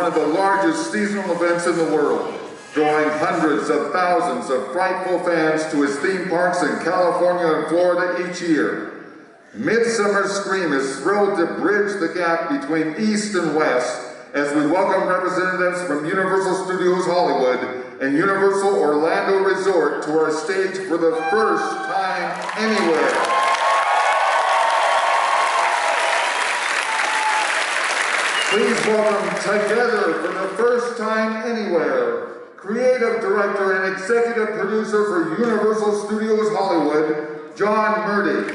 one of the largest seasonal events in the world, drawing hundreds of thousands of frightful fans to his theme parks in California and Florida each year. Midsummer Scream is thrilled to bridge the gap between East and West as we welcome representatives from Universal Studios Hollywood and Universal Orlando Resort to our stage for the first time anywhere. Please welcome together for the first time anywhere, Creative Director and Executive Producer for Universal Studios Hollywood, John Murdy.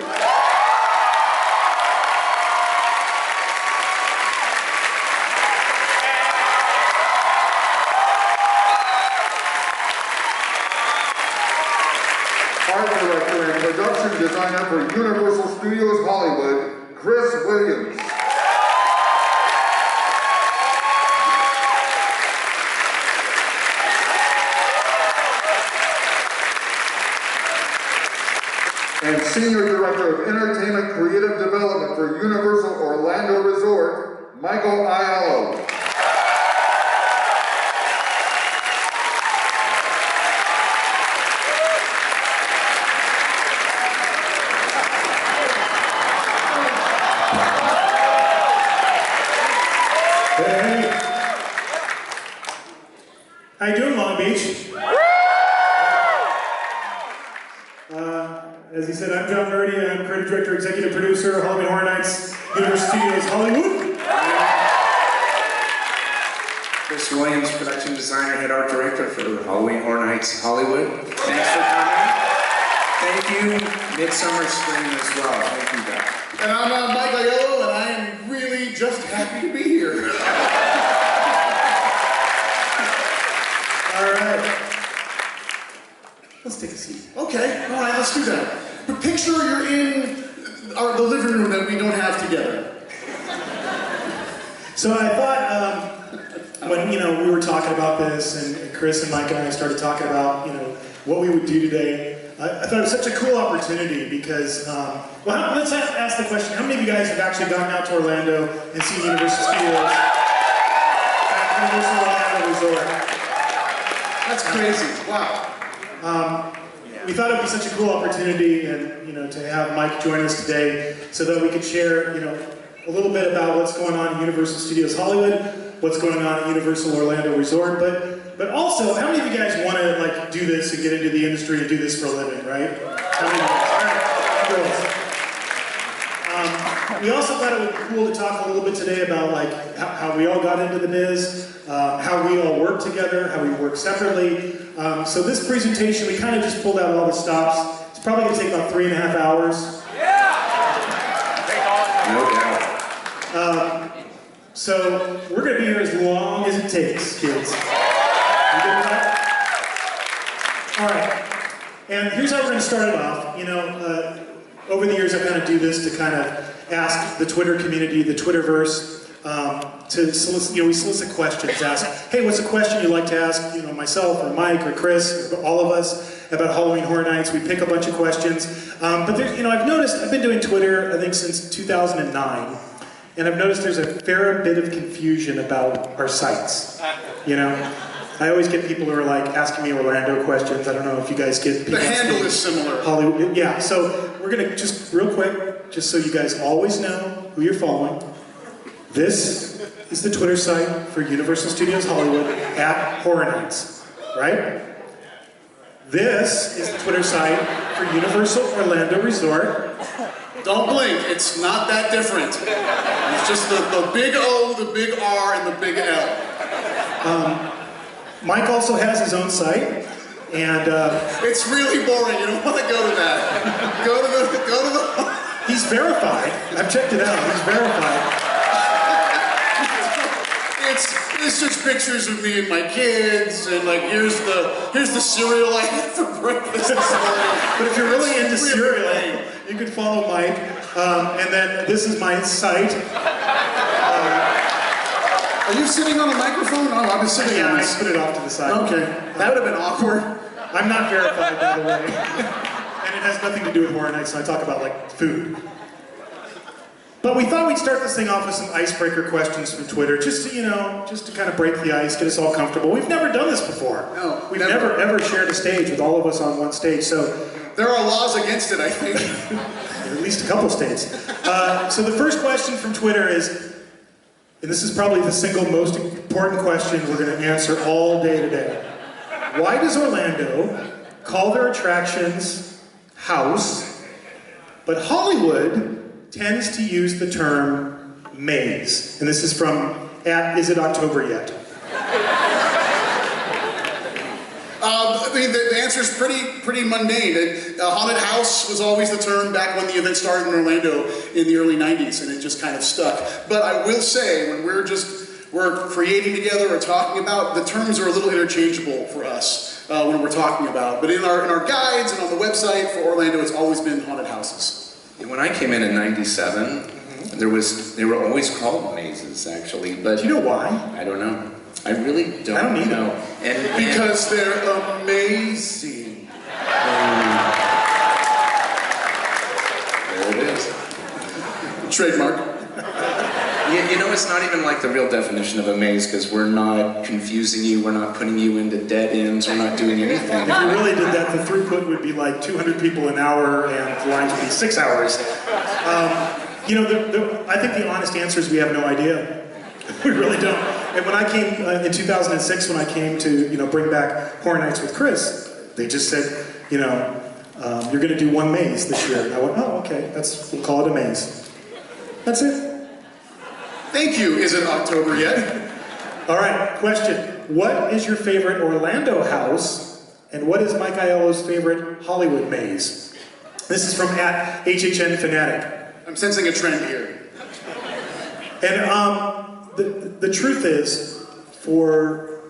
Art Director and Production Designer for Universal Studios Hollywood, Chris Williams. And Senior Director of Entertainment Creative Development for Universal Orlando Resort, Mike Aiello. Hey. How you doing, Long Beach? As he said, I'm John Murdy. I'm Creative Director, Executive Producer, Halloween Horror Nights, Universal Studios Hollywood. Chris Williams, Production Designer, Head Art Director for Halloween Horror Nights Hollywood. Thanks for coming. Thank you, Midsummer Scream as well. Thank you, guys. And I'm Mike Aiello, and I am really just happy to be here. All right. Let's take a seat. Okay, all right, let's do that. But picture you're in the living room that we don't have together. So I thought when we were talking about this, and Chris and Mike and I started talking about what we would do today, I thought it was such a cool opportunity because let's ask the question: how many of you guys have actually gone out to Orlando and seen Universal Studios at Universal Orlando Resort? That's crazy. Wow. We thought it would be such a cool opportunity, and to have Mike join us today, so that we could share, a little bit about what's going on in Universal Studios Hollywood, what's going on at Universal Orlando Resort, but also, how many of you guys want to do this and get into the industry and do this for a living, right? How many of you guys? All right, girls. We also thought it would be cool to talk a little bit today about how we all got into the biz, how we all work together, how we work separately. So this presentation, we kind of just pulled out all the stops. It's probably going to take about 3.5 hours. No doubt. So we're going to be here as long as it takes, kids. You good with that? All right. And here's how we're going to start it off. Over the years, I kind of do this to kind of ask the Twitter community, the Twitterverse, to solicit, we solicit questions. Ask, hey, what's a question you'd like to ask, myself or Mike or Chris, or all of us about Halloween Horror Nights? We pick a bunch of questions. But there's, I've noticed, I've been doing Twitter, I think, since 2009, and I've noticed there's a fair bit of confusion about our sites. I always get people who are asking me Orlando questions. I don't know if you guys get people. The handle is similar. Hollywood, yeah. So we're gonna just real quick, just so you guys always know who you're following. This is the Twitter site for Universal Studios Hollywood at Horror Nights, right? This is the Twitter site for Universal Orlando Resort. Don't blink, it's not that different. It's just the big O, the big R, and the big L. Mike also has his own site, and it's really boring. You don't want to go to that. Go to the. He's verified. I've checked it out. He's verified. It's just pictures of me and my kids, and here's the cereal I had for breakfast this morning. But if you're really into cereal, you can follow Mike. And then this is my site. Are you sitting on a microphone? Oh, I've been sitting on this. I put it off to the side. Okay, that would have been awkward. I'm not verified, by the way. And it has nothing to do with Horror Nights, so I talk about food. But we thought we'd start this thing off with some icebreaker questions from Twitter, just to, just to kind of break the ice, get us all comfortable. We've never done this before. No, we've never ever shared a stage with all of us on one stage. So there are laws against it, I think. at least a couple states. So the first question from Twitter is, and this is probably the single most important question we're going to answer all day today. Why does Orlando call their attractions house, but Hollywood tends to use the term maze? And this is from Is It October Yet? I mean, the answer is pretty mundane. Haunted house was always the term back when the event started in Orlando in the early 90s, and it just kind of stuck. But I will say, when we're creating together or talking about, the terms are a little interchangeable for us when we're talking about. But in our guides and on the website for Orlando, it's always been haunted houses. When I came in '97, they were always called mazes, actually. But Do you know why? I don't know. I really don't I don't either. know. And Because they're amazing. there it is. Trademark. It's not even like the real definition of a maze, because we're not confusing you, we're not putting you into dead ends, we're not doing anything. If we really did that, the throughput would be like 200 people an hour, and the lines would be 6 hours. I think the honest answer is we have no idea. We really don't. And when I came in 2006, when I came to bring back Horror Nights with Chris, they just said, you're going to do one maze this year. And I went, oh, okay, we'll call it a maze. That's it. Thank you. Is it October yet? All right, question. What is your favorite Orlando house, and what is Mike Aiello's favorite Hollywood maze? This is from @HHN Fanatic. I'm sensing a trend here. And the truth is, for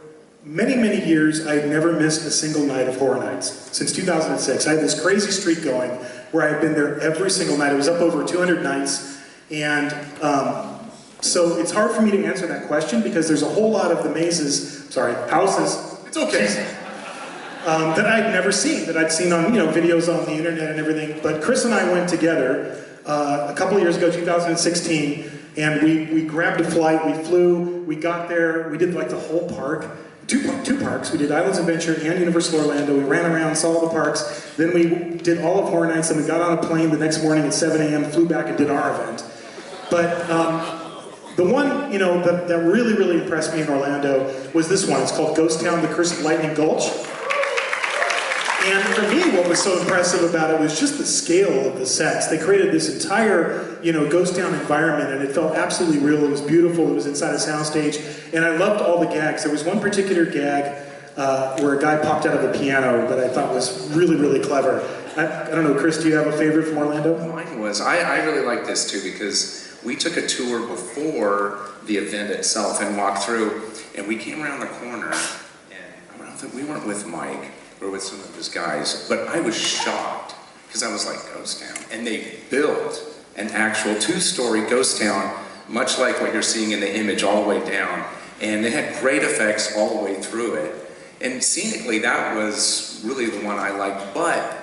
many, many years, I've never missed a single night of Horror Nights. Since 2006, I had this crazy streak going where I've been there every single night. It was up over 200 nights, and so it's hard for me to answer that question because there's a whole lot of the houses. It's okay. That I'd never seen, that I'd seen on videos on the internet and everything. But Chris and I went together a couple of years ago, 2016, and we grabbed a flight. We flew. We got there. We did like the whole park. Two parks. We did Islands Adventure and Universal Orlando. We ran around, saw all the parks. Then we did all of Horror Nights. Then we got on a plane the next morning at 7 a.m., flew back and did our event. But the one, that really, really impressed me in Orlando was this one. It's called Ghost Town, the Curse of Lightning Gulch. And for me, what was so impressive about it was just the scale of the sets. They created this entire, ghost town environment, and it felt absolutely real. It was beautiful. It was inside a soundstage, and I loved all the gags. There was one particular gag where a guy popped out of a piano that I thought was really, really clever. I don't know, Chris, do you have a favorite from Orlando? Mine was, I really like this too, because we took a tour before the event itself and walked through, and we came around the corner, and I don't think we weren't with Mike, or with some of his guys, but I was shocked, because I was like, ghost town. And they built an actual 2-story ghost town, much like what you're seeing in the image all the way down. And they had great effects all the way through it. And scenically, that was really the one I liked, but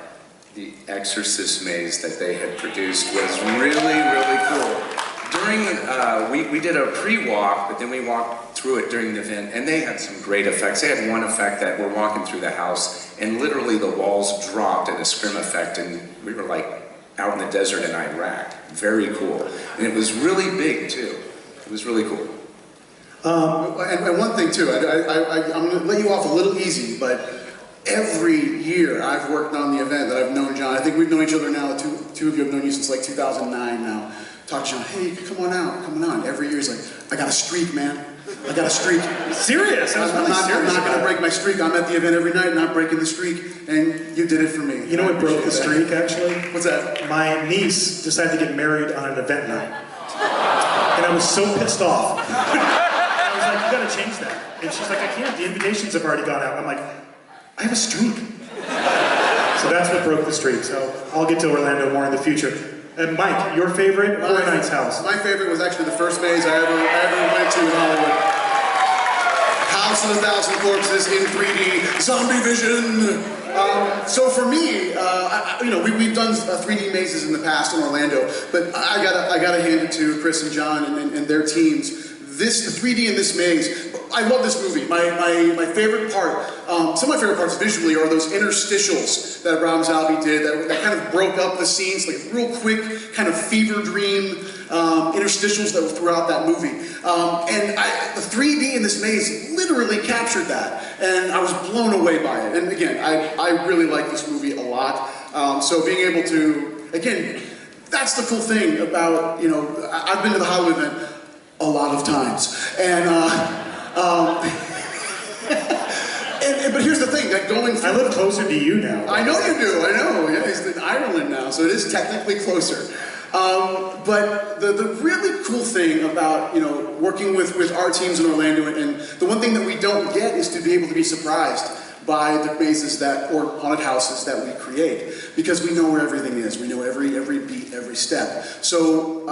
the Exorcist maze that they had produced was really, really cool. We did a pre-walk, but then we walked through it during the event, and they had some great effects. They had one effect that we're walking through the house, and literally the walls dropped in a scrim effect, and we were like out in the desert in Iraq. Very cool. And it was really big, too. It was really cool. And one thing, too, I'm going to let you off a little easy, but every year I've worked on the event that I've known John. I think we've known each other now. Two of you have known you since like 2009 now. Talk to John, hey, come on out, come on. Every year he's like, I got a streak, man. I got a streak. Serious? I'm not going to break my streak. I'm at the event every night, not breaking the streak, and you did it for me. You know what broke the streak, actually? What's that? My niece decided to get married on an event night. And I was so pissed off. I was like, you gotta change that. And she's like, I can't, the invitations have already gone out. I'm like, I have a streak. So that's what broke the streak. So I'll get to Orlando more in the future. And Mike, your favorite Horror Nights house? My favorite was actually the first maze I ever went to in Hollywood. House of a Thousand Corpses in 3D, zombie vision. So for me, we've done 3D mazes in the past in Orlando, but I gotta hand it to Chris and John and their teams. The 3D in this maze, I love this movie. My favorite part, some of my favorite parts visually are those interstitials that Rob Zombie did that kind of broke up the scenes, like real quick, kind of fever dream interstitials that were throughout that movie. And the 3D in this maze literally captured that, and I was blown away by it. And again, I really like this movie a lot. So being able to, again, that's the cool thing about, I've been to the Hollywood event a lot of times, and but here's the thing, that going through... I live closer to you now. I know you do, I know. Yeah, he's in Ireland now, so it is technically closer. But the really cool thing about, working with our teams in Orlando, and the one thing that we don't get is to be able to be surprised by the mazes or haunted houses that we create, because we know where everything is. We know every beat, every step. So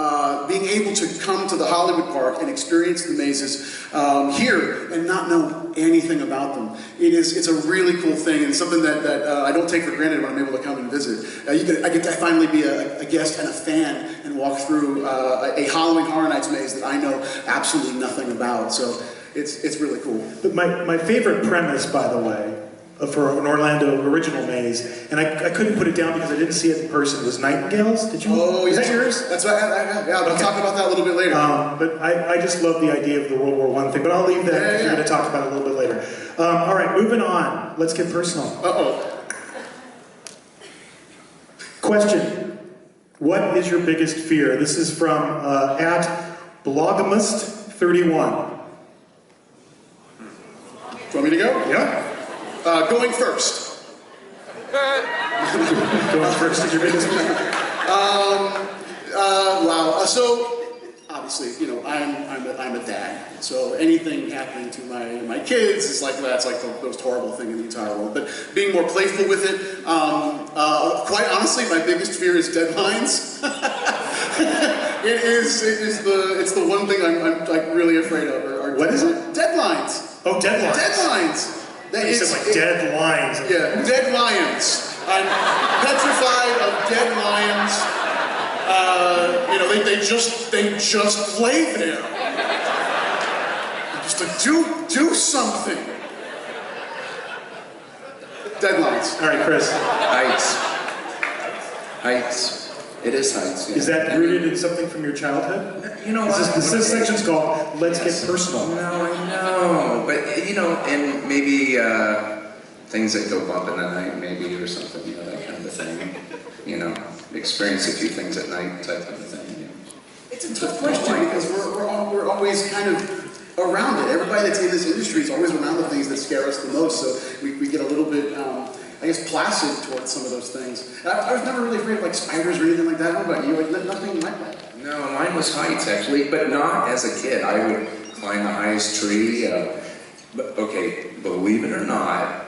being able to come to the Hollywood Park and experience the mazes here and not know anything about them, it's a really cool thing, and something that I don't take for granted when I'm able to come and visit. I get to finally be a guest and a fan and walk through a Halloween Horror Nights maze that I know absolutely nothing about. So it's really cool. But my favorite premise, by the way, for an Orlando original maze, and I couldn't put it down because I didn't see it in person, was Nightingales. Did you? Oh, is yeah. that yours? That's right. Yeah, I'll talk about that a little bit later. But I just love the idea of the World War I thing, but I'll leave that because we're going to talk about it a little bit later. All right, moving on. Let's get personal. Uh-oh. Question. What is your biggest fear? This is from at Blogamist31. Do you want me to go? Yeah. Going first. Going first is your biggest fear? Wow. So, obviously, I'm a dad. So anything happening to my kids is like, that's like the most horrible thing in the entire world. But being more playful with it, quite honestly, my biggest fear is deadlines. It's the one thing I'm like really afraid of. What is it? Deadlines. Oh, deadlines. Deadlines. You said like dead lions. Yeah, dead lions. I'm petrified of dead lions. They just lay there. Just to do something. Deadlines. All right, Chris. Heights. It is heights. Yeah. Is that rooted in something from your childhood? You know what? This section's called Let's Get Personal. No, I know. But, and maybe things that go bump in the night, maybe, or something, that kind of a thing. Experience a few things at night type of thing. It's a tough question because we're always kind of around it. Everybody that's in this industry is always around the things that scare us the most, so we get a little bit, placid towards some of those things. I was never really afraid of like spiders or anything like that. How about you? Like, nothing like that? No, mine was heights actually, but not as a kid. I would climb the highest tree. But okay, believe it or not,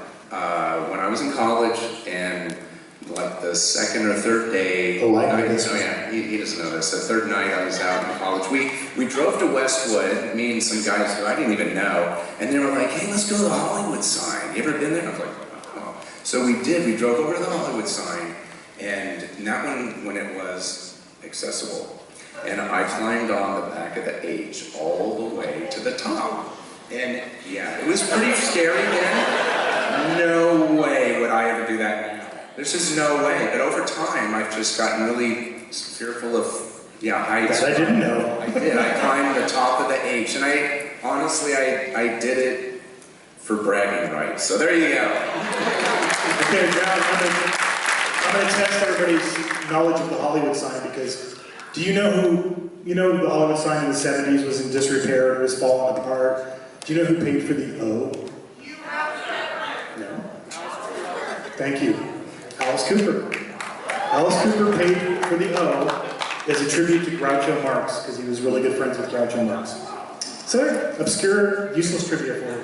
when I was in college and like the second or third day, he doesn't know this. The third night I was out in college, we drove to Westwood, me and some guys who I didn't even know, and they were like, "Hey, let's go to the Hollywood sign. You ever been there?" I was like, "Oh." So we did. We drove over to the Hollywood sign, and that one when it was accessible, and I climbed on the back of the H all the way to the top, and yeah, it was pretty scary then. No way would I ever do that now. There's just no way. But over time, I've just gotten really fearful of, heights. That I didn't know. I did. I climbed the top of the H, and I did it for bragging rights. So there you go. Okay, John, I'm going to test everybody's knowledge of the Hollywood sign, because do you know the Hollywood sign in the 70s was in disrepair and it was falling apart? Do you know who paid for the O? No? Thank you. Alice Cooper. Alice Cooper paid for the O as a tribute to Groucho Marx, because he was really good friends with Groucho Marx. So, obscure, useless trivia for you.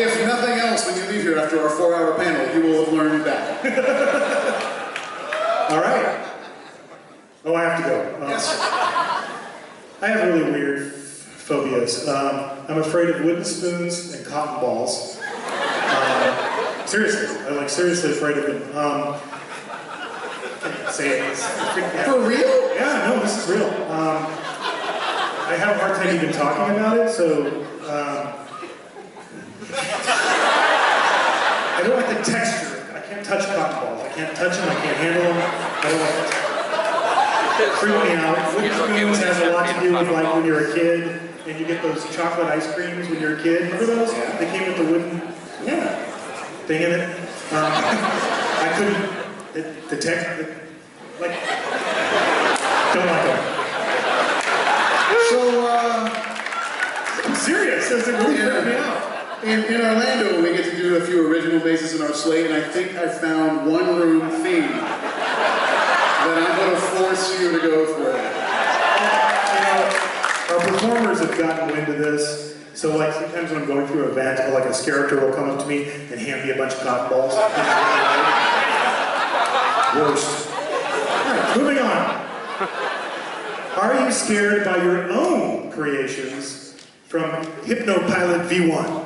If nothing else, when you leave here after our 4-hour panel, you will have learned that. All right. Oh, I have to go. Yes. I have really weird phobias. I'm afraid of wooden spoons and cotton balls. Seriously, I'm like seriously afraid of them. I can't say it. For real? Yeah, no, this is real. I have a hard time even talking about it, so I don't like the texture. I can't touch cotton balls. I can't touch them. I can't handle them. I don't like it. They freak me out. Wooden spoons has a lot to do with like when you're a kid and you get those chocolate ice creams when you're a kid. Remember those? Yeah. They came with the wooden thing in it. I couldn't. The texture, like, don't like them. So, I'm serious. It really freaked me out. in Orlando, we get to do a few original bases in our slate, and I think I found one room theme that I'm going to force you to go for. Our performers have gotten wind of this. So like sometimes when I'm going through an event, like a character will come up to me and hand me a bunch of cotton balls. Worst. All right, moving on. Are you scared by your own creations from Hypno Pilot V1?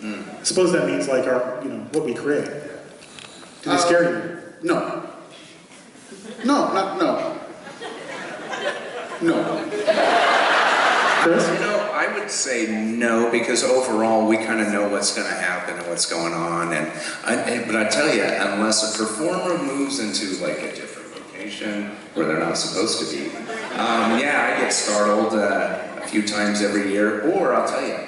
I suppose that means like our, what we create. Do they scare you? No. No. Chris? I would say no, because overall we kind of know what's going to happen and what's going on. But I tell you, unless a performer moves into like a different location where they're not supposed to be, I get startled a few times every year. Or I'll tell you,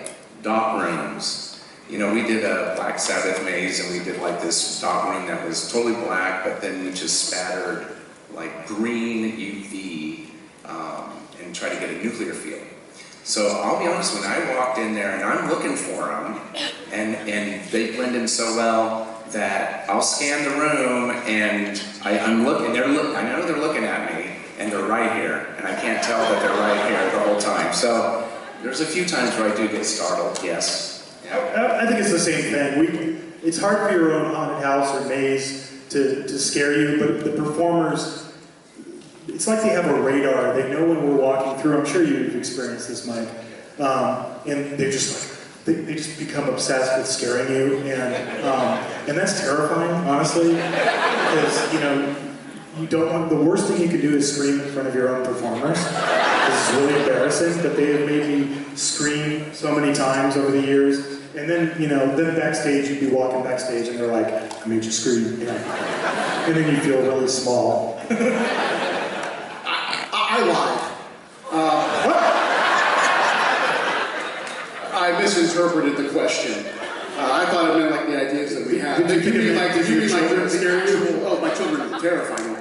dock rooms. We did a Black Sabbath maze, and we did like this dock room that was totally black, but then we just spattered like green UV and tried to get a nuclear field. So I'll be honest, when I walked in there and I'm looking for them, and they blend in so well that I'll scan the room and I'm looking, I know they're looking at me, and they're right here, and I can't tell that they're right here the whole time. So there's a few times where I do get startled, yes. Yeah. I think it's the same thing. It's hard for your own haunted house or maze to scare you, but the performers, it's like they have a radar. They know when we're walking through. I'm sure you've experienced this, Mike. And they just become obsessed with scaring you, and that's terrifying, honestly, because you don't want. The worst thing you can do is scream in front of your own performers. This is really embarrassing, but they have made me scream so many times over the years. And then, then backstage, you'd be walking backstage, and they're like, "I made you scream," and then you feel really small. I lied. I misinterpreted the question. I thought it meant like the ideas that we have. Did you mean my children scare you? Oh, my children are terrifying.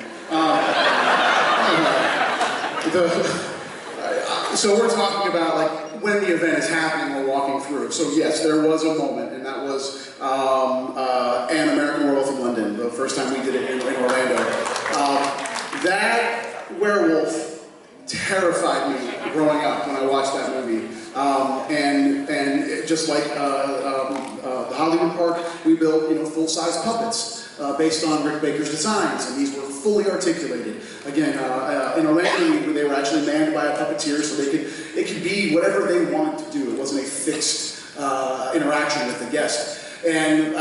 So we're talking about like when the event is happening, we're walking through. So yes, there was a moment, and that was An American Werewolf in London, the first time we did it in Orlando. That werewolf terrified me growing up when I watched that movie. And just like the Hollywood Park, we built full-size puppets based on Rick Baker's designs, and these were fully articulated. Again, in Orlando, they were actually manned by a puppeteer, so it could be whatever they wanted to do. It wasn't a fixed interaction with the guest. And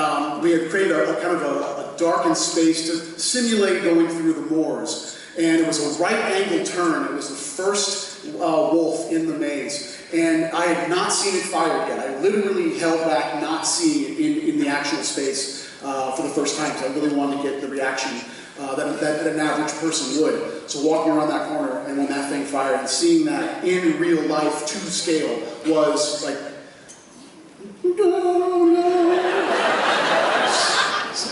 we had created a kind of a darkened space to simulate going through the moors. And it was a right-angle turn. It was the first wolf in the maze. And I had not seen it fired yet. I literally held back not seeing it in the actual space for the first time, because I really wanted to get the reaction that an average person would. So walking around that corner, and when that thing fired, and seeing that in real life to scale was like,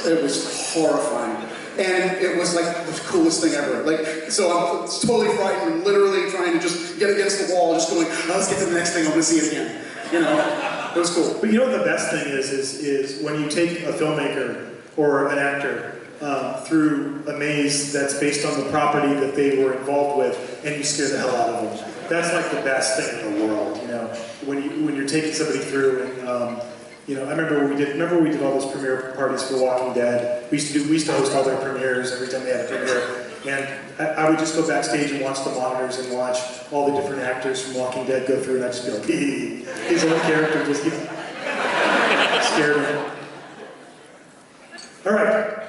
it was horrifying. And it was like the coolest thing ever. So I'm totally frightened and literally trying to just get against the wall, just going, let's get to the next thing, I want to see it again. It was cool. But what the best thing is when you take a filmmaker or an actor through a maze that's based on the property that they were involved with, and you scare the hell out of them. That's like the best thing in the world, when you're taking somebody through and, I remember we did all those premiere parties for Walking Dead. We used to host all their premieres every time they had a premiere. And I would just go backstage and watch the monitors and watch all the different actors from Walking Dead go through, and I'd just be like, his own character just gets scared of him. All right.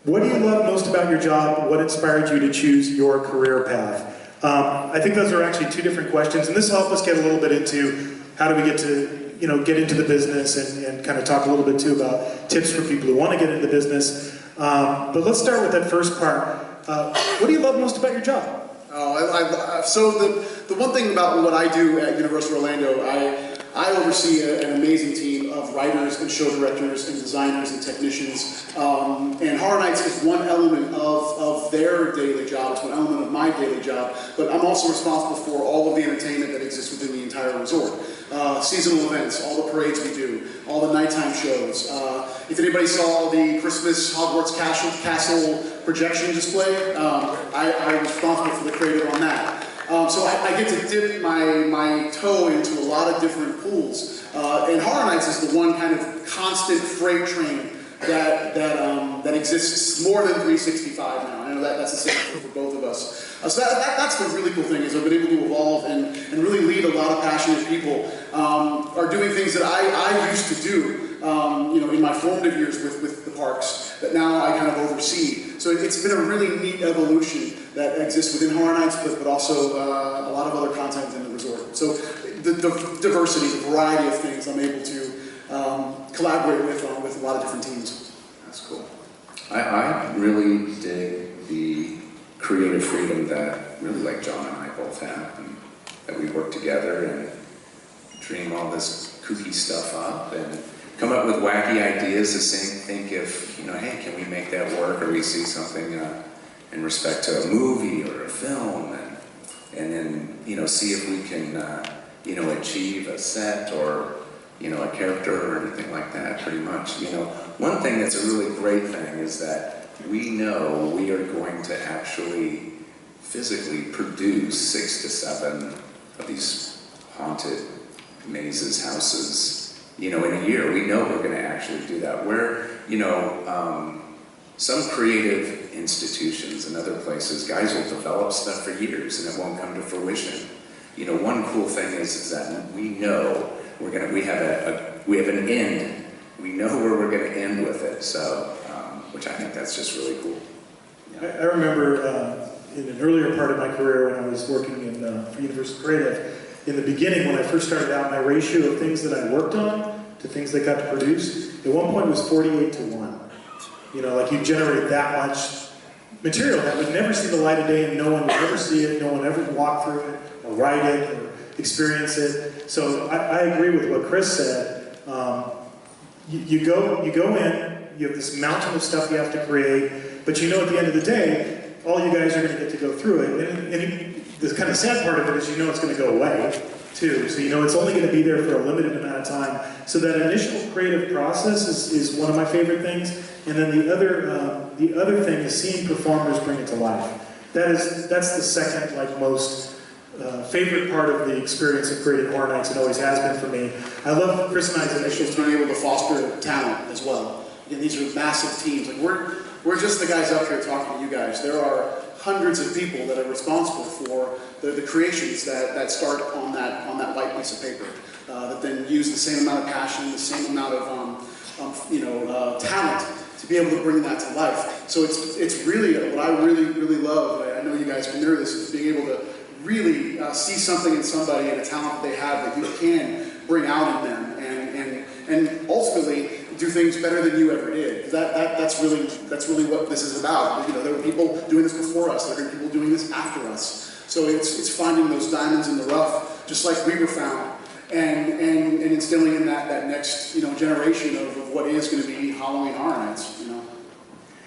What do you love most about your job? What inspired you to choose your career path? I think those are actually two different questions, and this will help us get a little bit into how do we get to, get into the business and kind of talk a little bit too about tips for people who want to get into the business. But let's start with that first part. What do you love most about your job? So the one thing about what I do at Universal Orlando, I oversee an amazing team of writers and show directors and designers and technicians. And Horror Nights is one element of their daily job. It's one element of my daily job. But I'm also responsible for all of the entertainment that exists within the entire resort. Seasonal events, all the parades we do, all the nighttime shows. If anybody saw the Christmas Hogwarts Castle projection display, I was responsible for the creative on that. So I get to dip my toe into a lot of different pools. And Horror Nights is the one kind of constant freight train that exists more than 365 now. I know that's a signature for both of us. So that's the really cool thing, is I've been able to evolve and really lead a lot of passionate people, are doing things that I used to do, in my formative years with the parks, that now I kind of oversee. So it's been a really neat evolution that exists within Horror Nights, but also a lot of other content within the resort. So the diversity, the variety of things I'm able to collaborate with a lot of different teams. That's cool. I really dig the creative freedom that really like John and I both have, and that we work together and dream all this kooky stuff up and come up with wacky ideas to think if, hey, can we make that work, or we see something in respect to a movie or a film, and then, see if we can, achieve a set or, a character or anything like that, pretty much. One thing that's a really great thing is that we know we are going to actually physically produce 6 to 7 of these haunted mazes, houses, in a year. We know we're going to actually do that. Where, some creative institutions and other places, guys will develop stuff for years and it won't come to fruition. One cool thing is that we know we have an end. We know where we're going to end with it. So, which I think that's just really cool. Yeah. I remember in an earlier part of my career when I was working for Universal Creative, in the beginning when I first started out, my ratio of things that I worked on to things that got produced, at one point it was 48-1. Like you generate that much material that would never see the light of day and no one would ever see it, no one ever walk through it, or write it, or experience it. So I agree with what Chris said. You go in, you have this mountain of stuff you have to create, but at the end of the day, all you guys are going to get to go through it. And the kind of sad part of it is it's going to go away, too. So it's only going to be there for a limited amount of time. So that initial creative process is one of my favorite things. And then the other thing is seeing performers bring it to life. That's the second most favorite part of the experience of creating Horror Nights. It always has been for me. I love Chris and I's initials Being able to foster talent as well. Again, these are massive teams. Like we're just the guys up here talking to you guys. There are hundreds of people that are responsible for the creations that start on that white piece of paper, that then use the same amount of passion, the same amount of talent to be able to bring that to life. So it's really what I really love. I know you guys can hear this, is being able to really see something in somebody and a talent that they have that you can bring out in them, and ultimately do things better than you ever did. That's really what this is about. There were people doing this before us. There are people doing this after us. So it's finding those diamonds in the rough, just like we were found, and instilling in that next generation of what is going to be Halloween Horror Nights.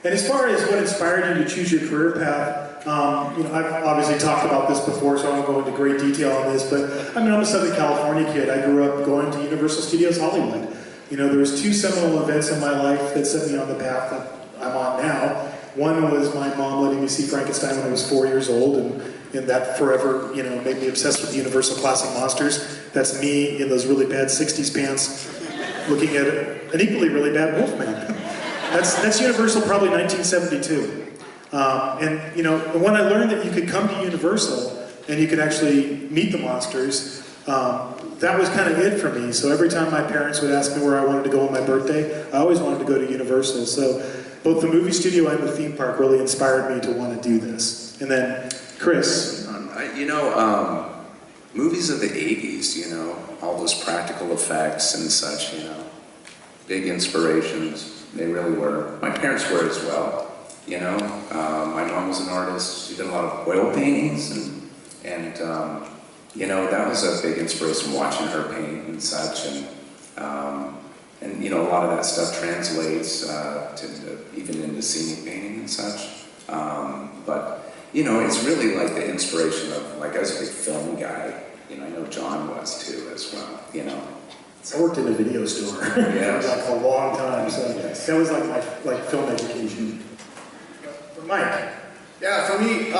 And as far as what inspired you to choose your career path, I've obviously talked about this before, so I won't go into great detail on this, but I'm a Southern California kid. I grew up going to Universal Studios Hollywood. There was 2 seminal events in my life that set me on the path that I'm on now. One was my mom letting me see Frankenstein when I was 4 years old, and that forever, made me obsessed with the Universal Classic Monsters. That's me in those really bad 60s pants, looking at an equally really bad Wolfman. That's Universal, probably 1972. And when I learned that you could come to Universal and you could actually meet the monsters, that was kind of it for me. So every time my parents would ask me where I wanted to go on my birthday, I always wanted to go to Universal. So both the movie studio and the theme park really inspired me to want to do this. And then, Chris. Movies of the 80s, all those practical effects and such, big inspirations. They really were. My parents were as well, My mom was an artist. She did a lot of oil paintings, and that was a big inspiration watching her paint and such. And a lot of that stuff translates even into scenic painting and such. But it's really like the inspiration of, I was a big film guy. I know John was too, as well, I worked in a video store for a long time, so that was like my film education. Mike. Yeah, for me,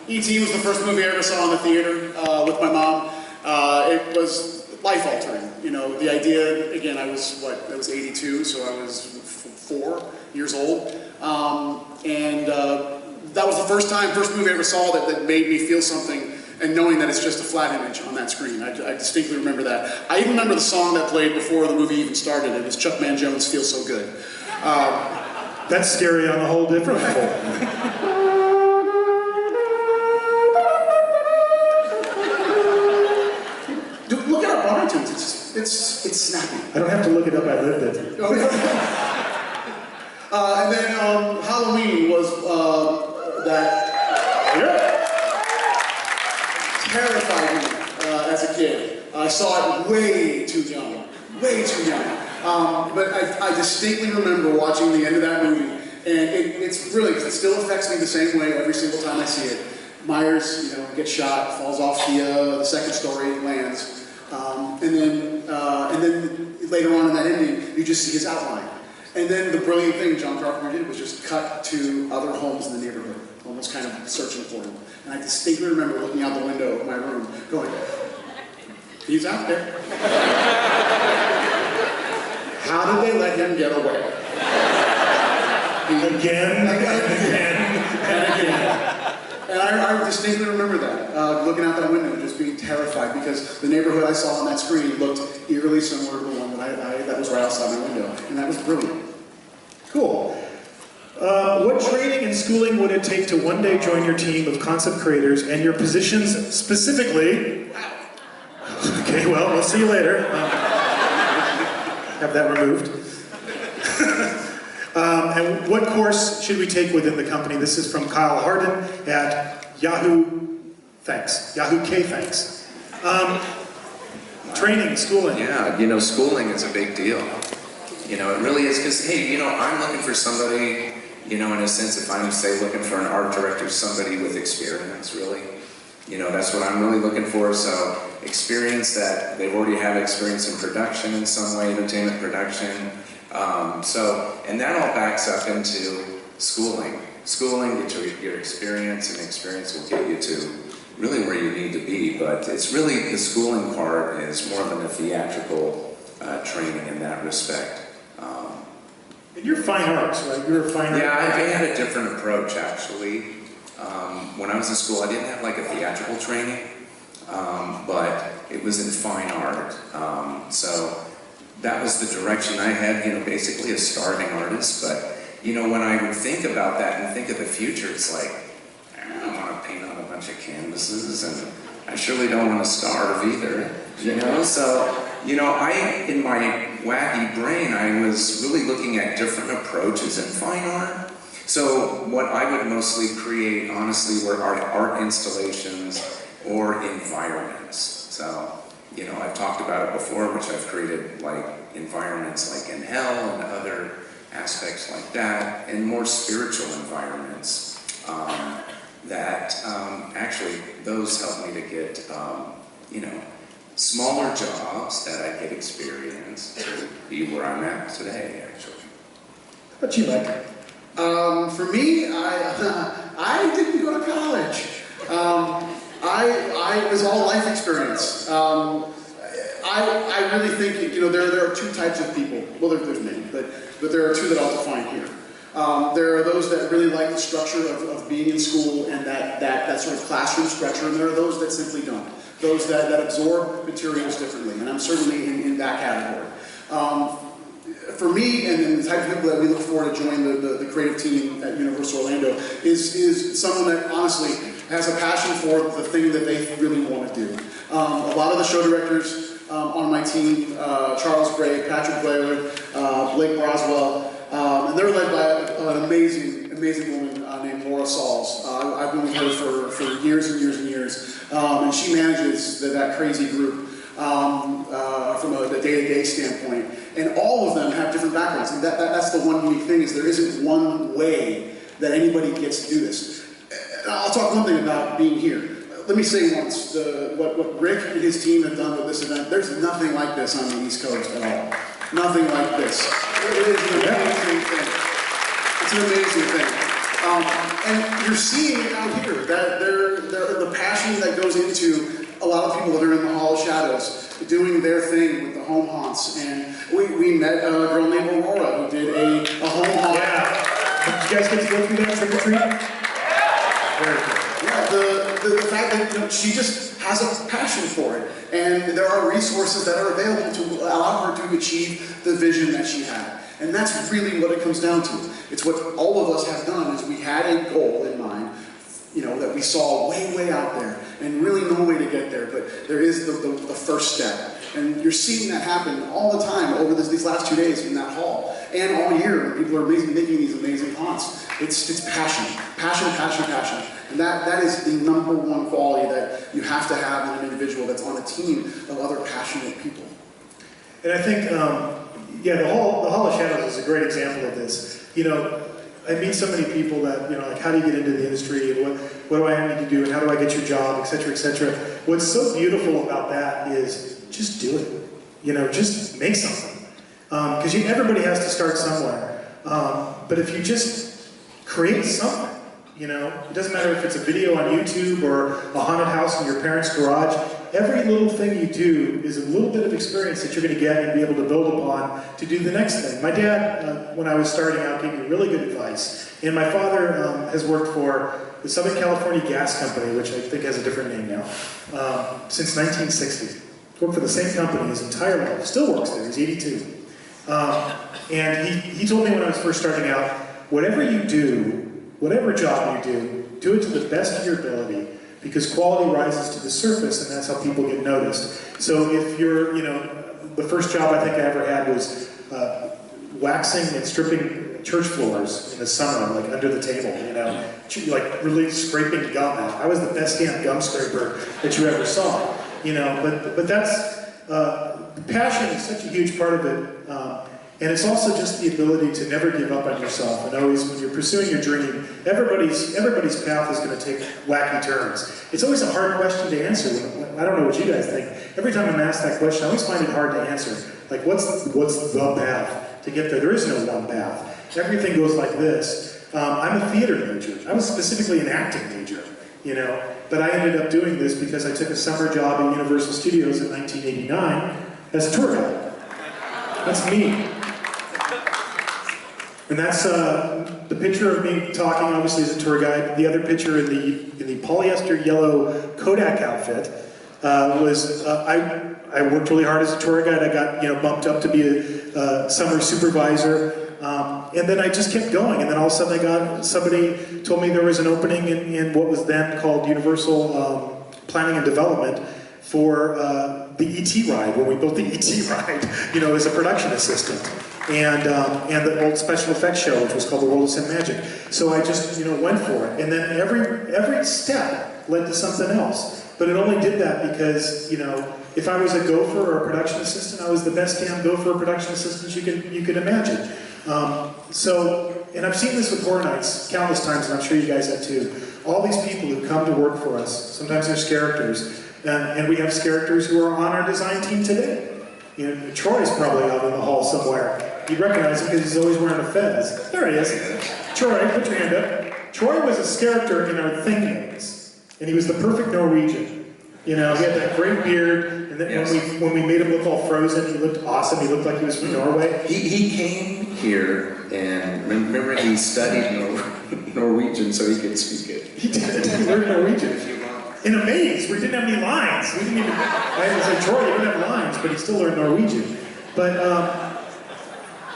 E.T. was the first movie I ever saw in the theater with my mom. It was life-altering. The idea, again, I was 82, so I was 4 years old. That was the first movie I ever saw that made me feel something, and knowing that it's just a flat image on that screen. I distinctly remember that. I even remember the song that played before the movie even started. It was Chuck Man Jones' Feel So Good. That's scary on a whole different level. Dude, look at our iTunes. It's snappy. I don't have to look it up. I lived it. And then Halloween was terrified me as a kid. I saw it way too young. But I distinctly remember watching the end of that movie, and it still affects me the same way every single time I see it. Myers, gets shot, falls off the second story, lands, and then later on in that ending, you just see his outline. And then the brilliant thing John Carpenter did was just cut to other homes in the neighborhood, almost kind of searching for him. And I distinctly remember looking out the window of my room, going, "He's out there." How did they let him get away? Again. And I distinctly remember that, looking out that window, just being terrified, because the neighborhood I saw on that screen looked eerily similar to the one that was right outside my window, and that was brilliant. Cool. What training and schooling would it take to one day join your team of concept creators, and your positions specifically? Okay, well, we'll see you later. Have that removed. And what course should we take within the company? This is from Kyle Harden at Yahoo. Thanks. Yahoo K. Thanks. Training, schooling. Yeah, schooling is a big deal. It really is, because, hey, I'm looking for somebody, in a sense, if I'm, say, looking for an art director, somebody with experience, really. That's what I'm really looking for. So experience that they already have experience in production in some way, entertainment production. And that all backs up into schooling. Schooling, get your experience, and experience will get you to really where you need to be. But it's really, the schooling part is more than a theatrical training in that respect. And you're fine arts, right? You're a fine arts. Yeah, I had a different approach, actually. When I was in school, I didn't have like a theatrical training, but it was in fine art. So that was the direction I had, basically a starving artist. But, when I would think about that and think of the future, it's like, I don't want to paint on a bunch of canvases, and I surely don't want to starve either, So, in my wacky brain, I was really looking at different approaches in fine art. So what I would mostly create, honestly, were art installations or environments. So, I've talked about it before, which I've created like environments like in hell and other aspects like that, and more spiritual environments that actually those help me to get, smaller jobs that I get experience to be where I'm at today, actually. How about you, Mike? For me, I didn't go to college. I was all life experience. I really think, there are two types of people. Well, there's many, but there are two that I'll define here. There are those that really like the structure of being in school and that sort of classroom structure, and there are those that simply don't. those that absorb materials differently, and I'm certainly in that category. For me, and the type of people that we look for to join the creative team at Universal Orlando is someone that honestly has a passion for the thing that they really want to do. A lot of the show directors on my team, Charles Gray, Patrick Blair, Blake Broswell, and they're led by an amazing woman named Laura Sauls. I've been with her for years and years and years, and she manages that crazy group from a day-to-day standpoint. And all of them have different backgrounds, and that's the one unique thing, is there isn't one way that anybody gets to do this. And I'll talk one thing about being here. Let me say once, what Rick and his team have done with this event, there's nothing like this on the East Coast at all. Nothing like this. It is an amazing thing. It's an amazing thing. And you're seeing it out here, that the passion that goes into a lot of people that are in the Hall of Shadows, doing their thing with the home haunts. And we met a girl named Aurora who did a home haunt. Yeah. Did you guys get to go through that trick or treat? Very cool. Yeah, the fact that she just has a passion for it, and there are resources that are available to allow her to achieve the vision that she had. And that's really what it comes down to. It's what all of us have done, is we had a goal in mind, that we saw way out there, and really no way to get there, but there is the first step. And you're seeing that happen all the time over these last 2 days in that hall, and all year, when people are making these amazing haunts. It's passion. And that is the number one quality that you have to have in an individual that's on a team of other passionate people. And I think, the Hall of Shadows is a great example of this. I meet so many people that, like, how do you get into the industry, and what do I need to do, and how do I get your job, et cetera, et cetera. What's so beautiful about that is just do it. Just make something. Because everybody has to start somewhere. But if you just create something, it doesn't matter if it's a video on YouTube or a haunted house in your parents' garage. Every little thing you do is a little bit of experience that you're going to get and be able to build upon to do the next thing. My dad, when I was starting out, gave me really good advice. And my father has worked for the Southern California Gas Company, which I think has a different name now, since 1960. Worked for the same company his entire life. Still works there. He's 82. And he told me when I was first starting out, whatever you do, whatever job you do it to the best of your ability, because quality rises to the surface, and that's how people get noticed. So if you're, the first job I think I ever had was waxing and stripping church floors in the summer, like under the table, like really scraping gum out. I was the best damn gum scraper that you ever saw, but that's, passion is such a huge part of it. And it's also just the ability to never give up on yourself, and always, when you're pursuing your dream, everybody's path is going to take wacky turns. It's always a hard question to answer. I don't know what you guys think. Every time I'm asked that question, I always find it hard to answer. Like, what's the path to get there? There is no one path. Everything goes like this. I'm a theater major. I was specifically an acting major, but I ended up doing this because I took a summer job at Universal Studios in 1989 as a tour guide. That's me. And that's the picture of me talking, obviously, as a tour guide. The other picture in the polyester yellow Kodak outfit was I worked really hard as a tour guide. I got bumped up to be a summer supervisor, and then I just kept going. And then all of a sudden, somebody told me there was an opening in what was then called Universal Planning and Development for the ET ride, when we built the ET ride, as a production assistant. And the old special effects show, which was called The World of Sin Magic. So I just, went for it. And then every step led to something else. But it only did that because, if I was a gopher or a production assistant, I was the best damn gopher or production assistant you could imagine. And I've seen this with Horror Nights countless times, and I'm sure you guys have too. All these people who come to work for us, sometimes there's characters, and we have characters who are on our design team today. Troy's probably out in the hall somewhere. You'd recognize him because he's always wearing a fez. There he is. Troy, put your hand up. Troy was a character in our Thing Games, and he was the perfect Norwegian. He had that great beard, and then when we made him look all frozen, he looked awesome. He looked like he was from Norway. He came here, and remember he studied Norwegian so he could speak it. He did. He learned Norwegian. in a maze where he didn't have any lines. We didn't even, I was like, Troy, you don't have lines, but he still learned Norwegian. But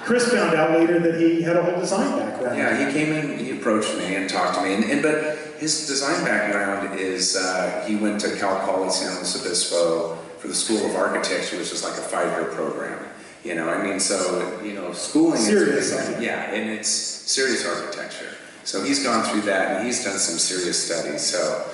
Chris found out later that he had a whole design background. Yeah, he came in, he approached me and talked to me, but his design background is, he went to Cal Poly San Luis Obispo for the School of Architecture, which is like a 5-year program. You know, I mean, so, you know, schooling serious, is, yeah, and it's serious architecture. So he's gone through that and he's done some serious studies. So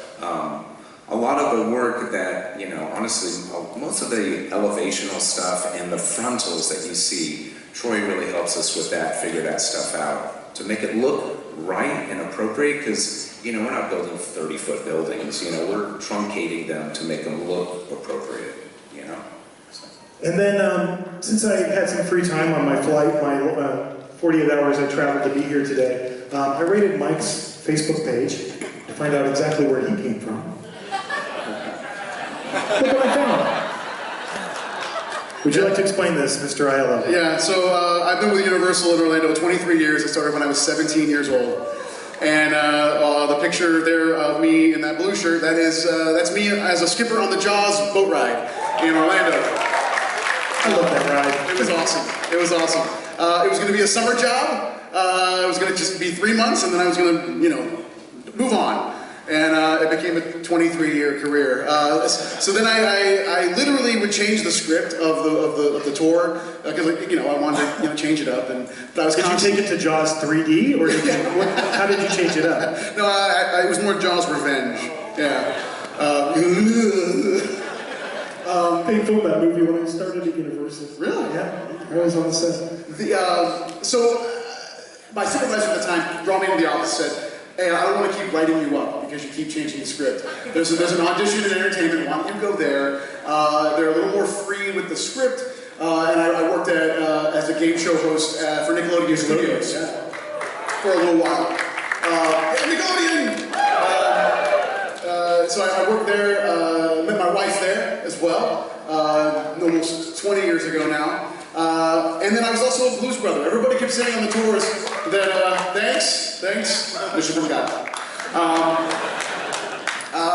a lot of the work that, you know, honestly, most of the elevational stuff and the frontals that you see, Troy really helps us with that, figure that stuff out to make it look right and appropriate, because, you know, we're not building 30-foot buildings, you know, we're truncating them to make them look appropriate, you know. So. And then, since I had some free time on my flight, my 48 hours I traveled to be here today, I raided Mike's Facebook page to find out exactly where he came from. Look what I found. Would you like to explain this, Mr. Aiello? Yeah, so I've been with Universal in Orlando 23 years. I started when I was 17 years old. And the picture there of me in that blue shirt, that's me as a skipper on the Jaws boat ride in Orlando. I love that ride. It was awesome. It was awesome. It was going to be a summer job. It was going to just be 3 months, and then I was going to, you know, move on. And it became a 23-year career. So then I literally would change the script of the tour because, you know, I wanted to, you know, change it up. But I was Did you take it to Jaws 3D, or how did you change it up? No, it was more Jaws Revenge. Yeah. They filmed that movie when I started at Universal. Really? Yeah, I was on the set. So my supervisor at the time brought me into the office and said, "Hey, I don't want to keep writing you up because you keep changing the script. There's an audition in entertainment. Why don't you go there? They're a little more free with the script." And I worked as a game show host for Nickelodeon Studios for a little while. Nickelodeon! So I worked there, met my wife there as well, almost 20 years ago now. And then I was also a blues brother. Everybody kept saying on the tours that, thanks, Mr. From God.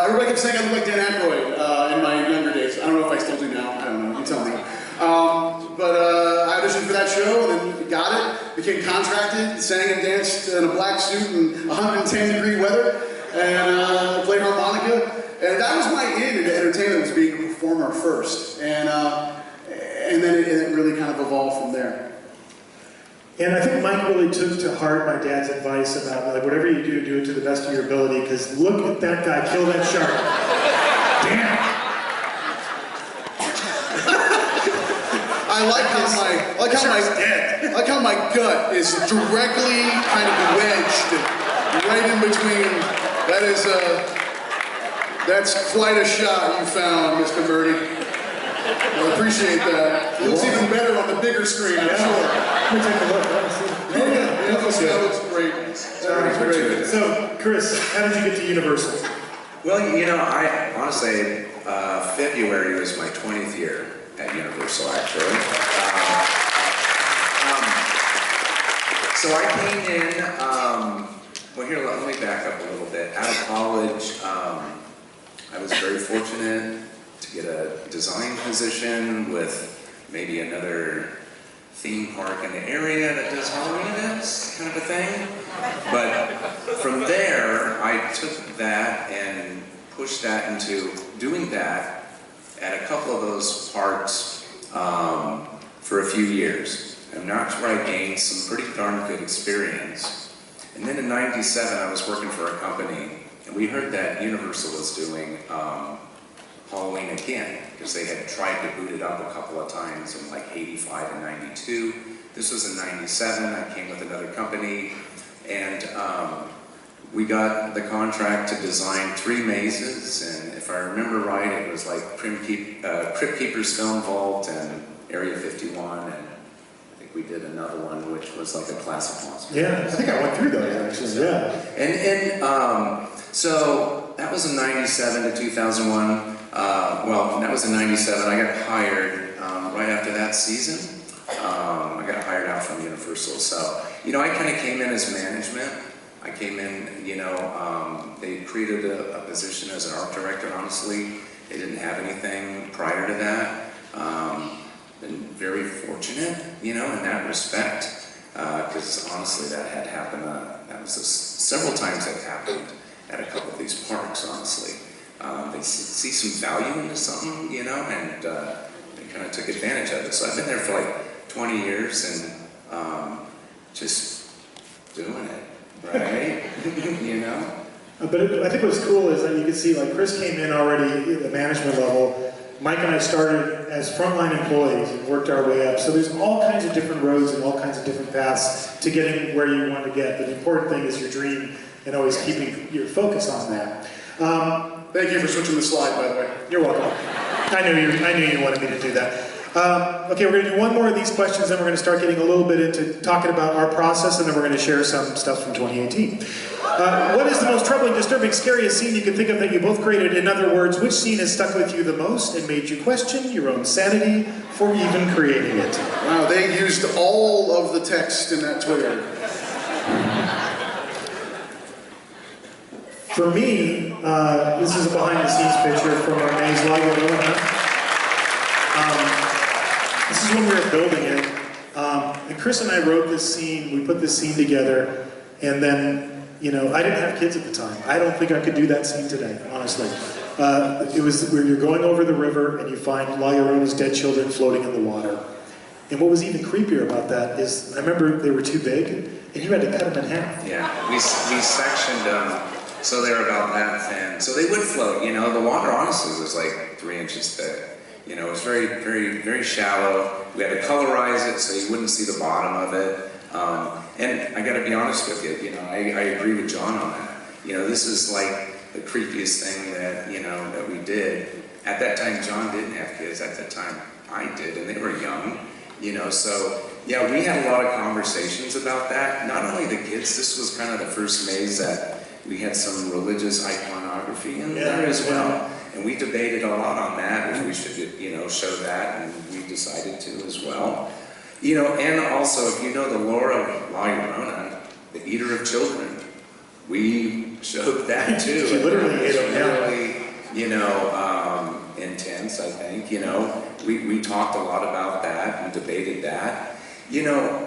Everybody kept saying I look like Dan Aykroyd in my younger days. I don't know if I still do now. I don't know. You tell me. But I auditioned for that show and then got it. Became contracted, sang and danced in a black suit in 110-degree weather, and played harmonica. And that was my in into entertainment, was being a performer first. And then it really kind of evolved from there. And I think Mike really took to heart my dad's advice about, like, whatever you do, do it to the best of your ability, because look at that guy kill that shark. Damn. I like how my gut is directly kind of wedged right in between. That's quite a shot you found, Mr. Murdy. I appreciate that. It looks even better on the bigger screen, I'm sure. Let me take a look. That looks great. That looks great. So, Chris, how did you get to Universal? Well, you know, I honestly, February was my 20th year at Universal, actually. So I came in, well here, let me back up a little bit. Out of college, I was very fortunate to get a design position with maybe another theme park in the area that does Halloween events, kind of a thing. But from there, I took that and pushed that into doing that at a couple of those parks for a few years. And that's where I gained some pretty darn good experience. And then in '97, I was working for a company, and we heard that Universal was doing Halloween again, because they had tried to boot it up a couple of times in like '85 and '92. This was in '97. I came with another company, and we got the contract to design 3 mazes, and if I remember right, it was like Crypt Keeper's Stone Vault and Area 51, and I think we did another one which was like a classic monster. Yeah, I think I went through those actually, yeah. And so that was in '97 to 2001. Well, that was in '97. I got hired right after that season. I got hired out from Universal. So, you know, I kind of came in as management, I came in, you know, they created a position as an art director, honestly. They didn't have anything prior to that. Been very fortunate, you know, in that respect, because honestly that had happened, that was several times that happened at a couple of these parks, honestly. They see some value into something, you know, and they kind of took advantage of it. So I've been there for like 20 years and just doing it, right? You know? But I think what's cool is that you can see, like, Chris came in already at the management level. Mike and I started as frontline employees and worked our way up. So there's all kinds of different roads and all kinds of different paths to getting where you want to get. But the important thing is your dream and always keeping your focus on that. Thank you for switching the slide, by the way. You're welcome. I knew you wanted me to do that. Okay, we're going to do one more of these questions, then we're going to start getting a little bit into talking about our process, and then we're going to share some stuff from 2018. What is the most troubling, disturbing, scariest scene you can think of that you both created? In other words, which scene has stuck with you the most and made you question your own sanity for even creating it? Wow, they used all of the text in that Twitter. For me, this is a behind-the-scenes picture from our maze live. This is when we were building it, and Chris and I wrote this scene, we put this scene together, and then, you know, I didn't have kids at the time. I don't think I could do that scene today, honestly. It was where you're going over the river and you find La Llorona's dead children floating in the water. And what was even creepier about that is, I remember they were too big, and you had to cut them in half. Yeah, we sectioned them so they were about that thin. So they would float, you know, the water honestly was like 3 inches thick. You know, it was very, very, very shallow. We had to colorize it so you wouldn't see the bottom of it. And I gotta be honest with you, you know, I agree with John on that. You know, this is like the creepiest thing that, you know, that we did. At that time, John didn't have kids. At that time, I did, and they were young. You know, so, yeah, we had a lot of conversations about that. Not only the kids, this was kind of the first maze that we had some religious iconography in there as well. And we debated a lot on that, if we should, you know, show that, and we decided to as well. You know, and also, if you know the lore of La Llorona, the eater of children, we showed that too. She literally ate them, really, you know, intense, I think. You know, we talked a lot about that and debated that. You know,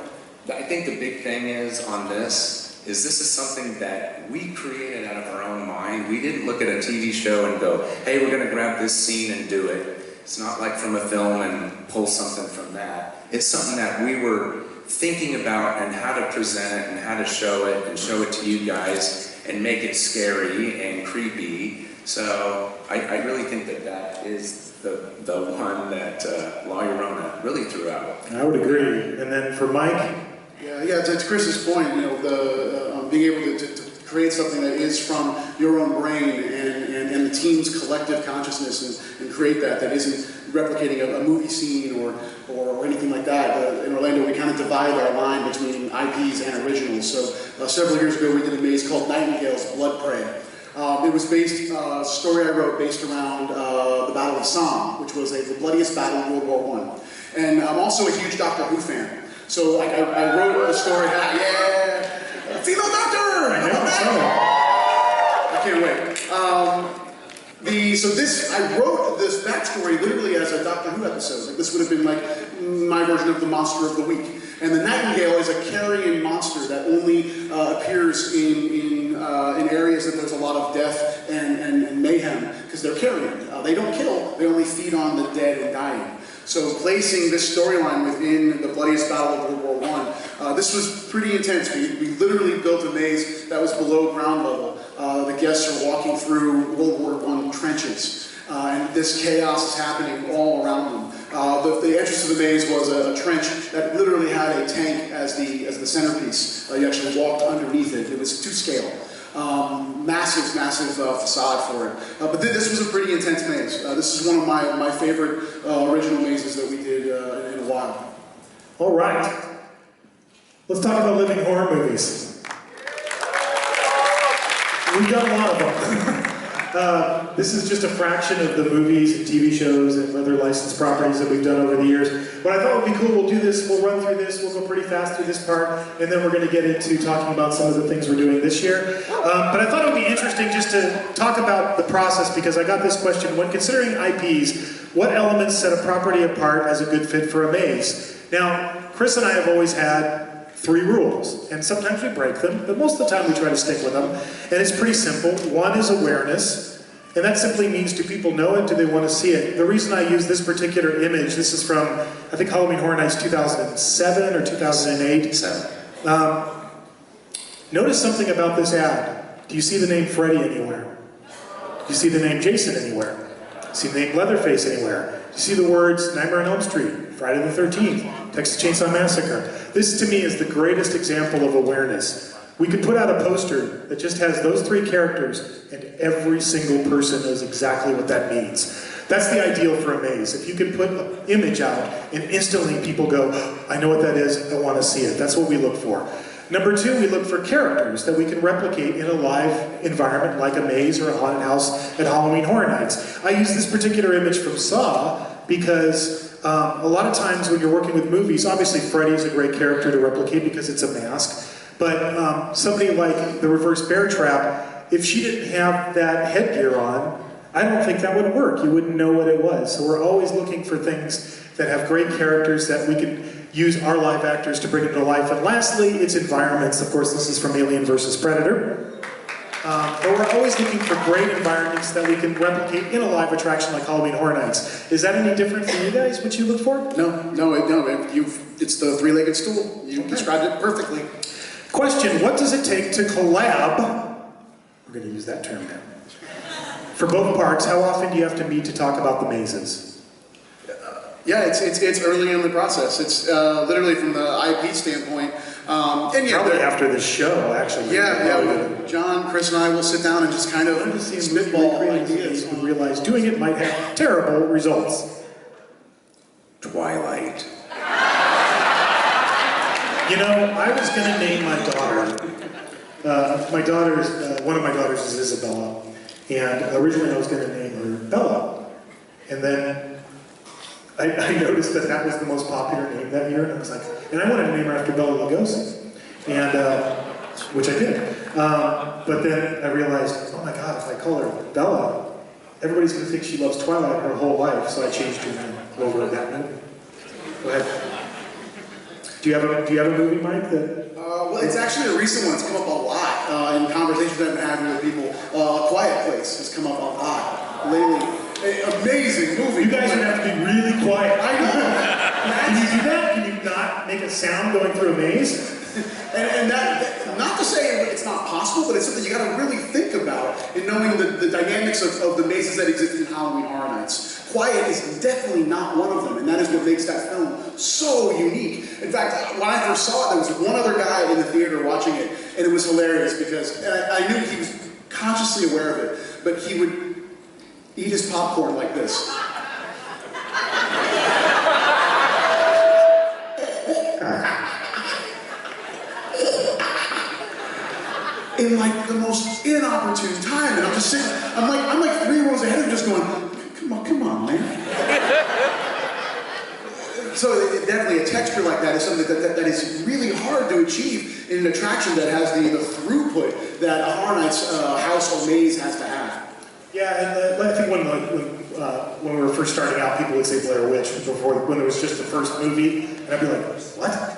I think the big thing is on this is something that we created out of our own mind. We didn't look at a TV show and go, hey, we're going to grab this scene and do it. It's not like from a film and pull something from that. It's something that we were thinking about and how to present it and how to show it and show it to you guys and make it scary and creepy. So I really think that that is the one that La Llorona really threw out. I would agree. And then for Mike? Yeah, to Chris's point, you know, the being able to create something that is from your own brain and the team's collective consciousness and create that isn't replicating a movie scene or anything like that. In Orlando, we kind of divide our line between IPs and originals. So several years ago, we did a maze called Nightingale's Blood Prey. It was based, a story I wrote based around the Battle of Somme, which was the bloodiest battle in World War I. And I'm also a huge Doctor Who fan. So I wrote a story, female doctor! I know, I can't wait. I wrote this backstory literally as a Doctor Who episode. Like, this would have been like my version of the Monster of the Week. And the Nightingale is a carrion monster that only appears in areas that there's a lot of death and mayhem, because they're carrion. They don't kill, they only feed on the dead and dying. So placing this storyline within the bloodiest battle of World War I, this was pretty intense. We literally built a maze that was below ground level. The guests are walking through World War I trenches, and this chaos is happening all around them. The entrance to the maze was a trench that literally had a tank as the centerpiece. You actually walked underneath it. It was to scale. Massive facade for it. But this was a pretty intense maze. This is one of my favorite original mazes that we did in a while. All right. Let's talk about living horror movies. We've done a lot of them. This is just a fraction of the movies and TV shows and other licensed properties that we've done over the years. What I thought would be cool, we'll do this, we'll run through this, we'll go pretty fast through this part, and then we're going to get into talking about some of the things we're doing this year. But I thought it would be interesting just to talk about the process, because I got this question. When considering IPs, what elements set a property apart as a good fit for a maze? Now, Chris and I have always had 3 rules, and sometimes we break them, but most of the time we try to stick with them. And it's pretty simple. One is awareness, and that simply means, do people know it? Do they want to see it? The reason I use this particular image, this is from, I think, Halloween Horror Nights 2007 or 2008. Notice something about this ad. Do you see the name Freddy anywhere? Do you see the name Jason anywhere? Do you see the name Leatherface anywhere? Do you see the words Nightmare on Elm Street, Friday the 13th, Texas Chainsaw Massacre? This, to me, is the greatest example of awareness. We could put out a poster that just has those 3 characters, and every single person knows exactly what that means. That's the ideal for a maze. If you can put an image out, and instantly people go, I know what that is, I want to see it. That's what we look for. Number 2, we look for characters that we can replicate in a live environment like a maze or a haunted house at Halloween Horror Nights. I use this particular image from Saw because a lot of times when you're working with movies, obviously Freddy is a great character to replicate because it's a mask, but somebody like the Reverse Bear Trap, if she didn't have that headgear on, I don't think that would work. You wouldn't know what it was. So we're always looking for things that have great characters that we can use our live actors to bring it to life. And lastly, it's environments. Of course, this is from Alien vs. Predator. But we're always looking for great environments that we can replicate in a live attraction like Halloween Horror Nights. Is that any different for you guys, what you look for? No. It's the 3-legged stool. You described it perfectly. Question, what does it take to collab, we're going to use that term now, for both parks? How often do you have to meet to talk about the mazes? Yeah, it's early in the process. It's literally from the IP standpoint. Probably after the show, actually. Yeah. John, Chris, and I will sit down and just kind of spitball ideas. We realize doing it might have terrible results. Twilight. You know, I was going to name my daughter. One of my daughters is Isabella, and originally I was going to name her Bella, and then I noticed that was the most popular name that year, and I was like, and I wanted to name her after Bela Lugosi, and which I did. But then I realized, oh my God, if I call her Bella, everybody's going to think she loves Twilight her whole life, so I changed her name over that movie. Go ahead. Do you have a movie, Mike? Well, it's actually a recent one. It's come up a lot in conversations I've been having with people. Quiet Place has come up a lot lately. Amazing movie. You guys are going to have to be really quiet. I know. Can you do that? Can you not make a sound going through a maze? and that, not to say it's not possible, but it's something you got to really think about in knowing the dynamics of the mazes that exist in Halloween Horror Nights. Quiet is definitely not one of them, and that is what makes that film so unique. In fact, when I first saw it, there was one other guy in the theater watching it, and it was hilarious because I knew he was consciously aware of it, but he would eat his popcorn like this. In like the most inopportune time, and I'm just sitting, I'm like 3 rows ahead of him just going, come on, man. So definitely a texture like that is something that is really hard to achieve in an attraction that has the throughput that a Horror Nights house or maze has to have. Yeah, and I think when we were first starting out, people would say Blair Witch when it was just the first movie, and I'd be like, what?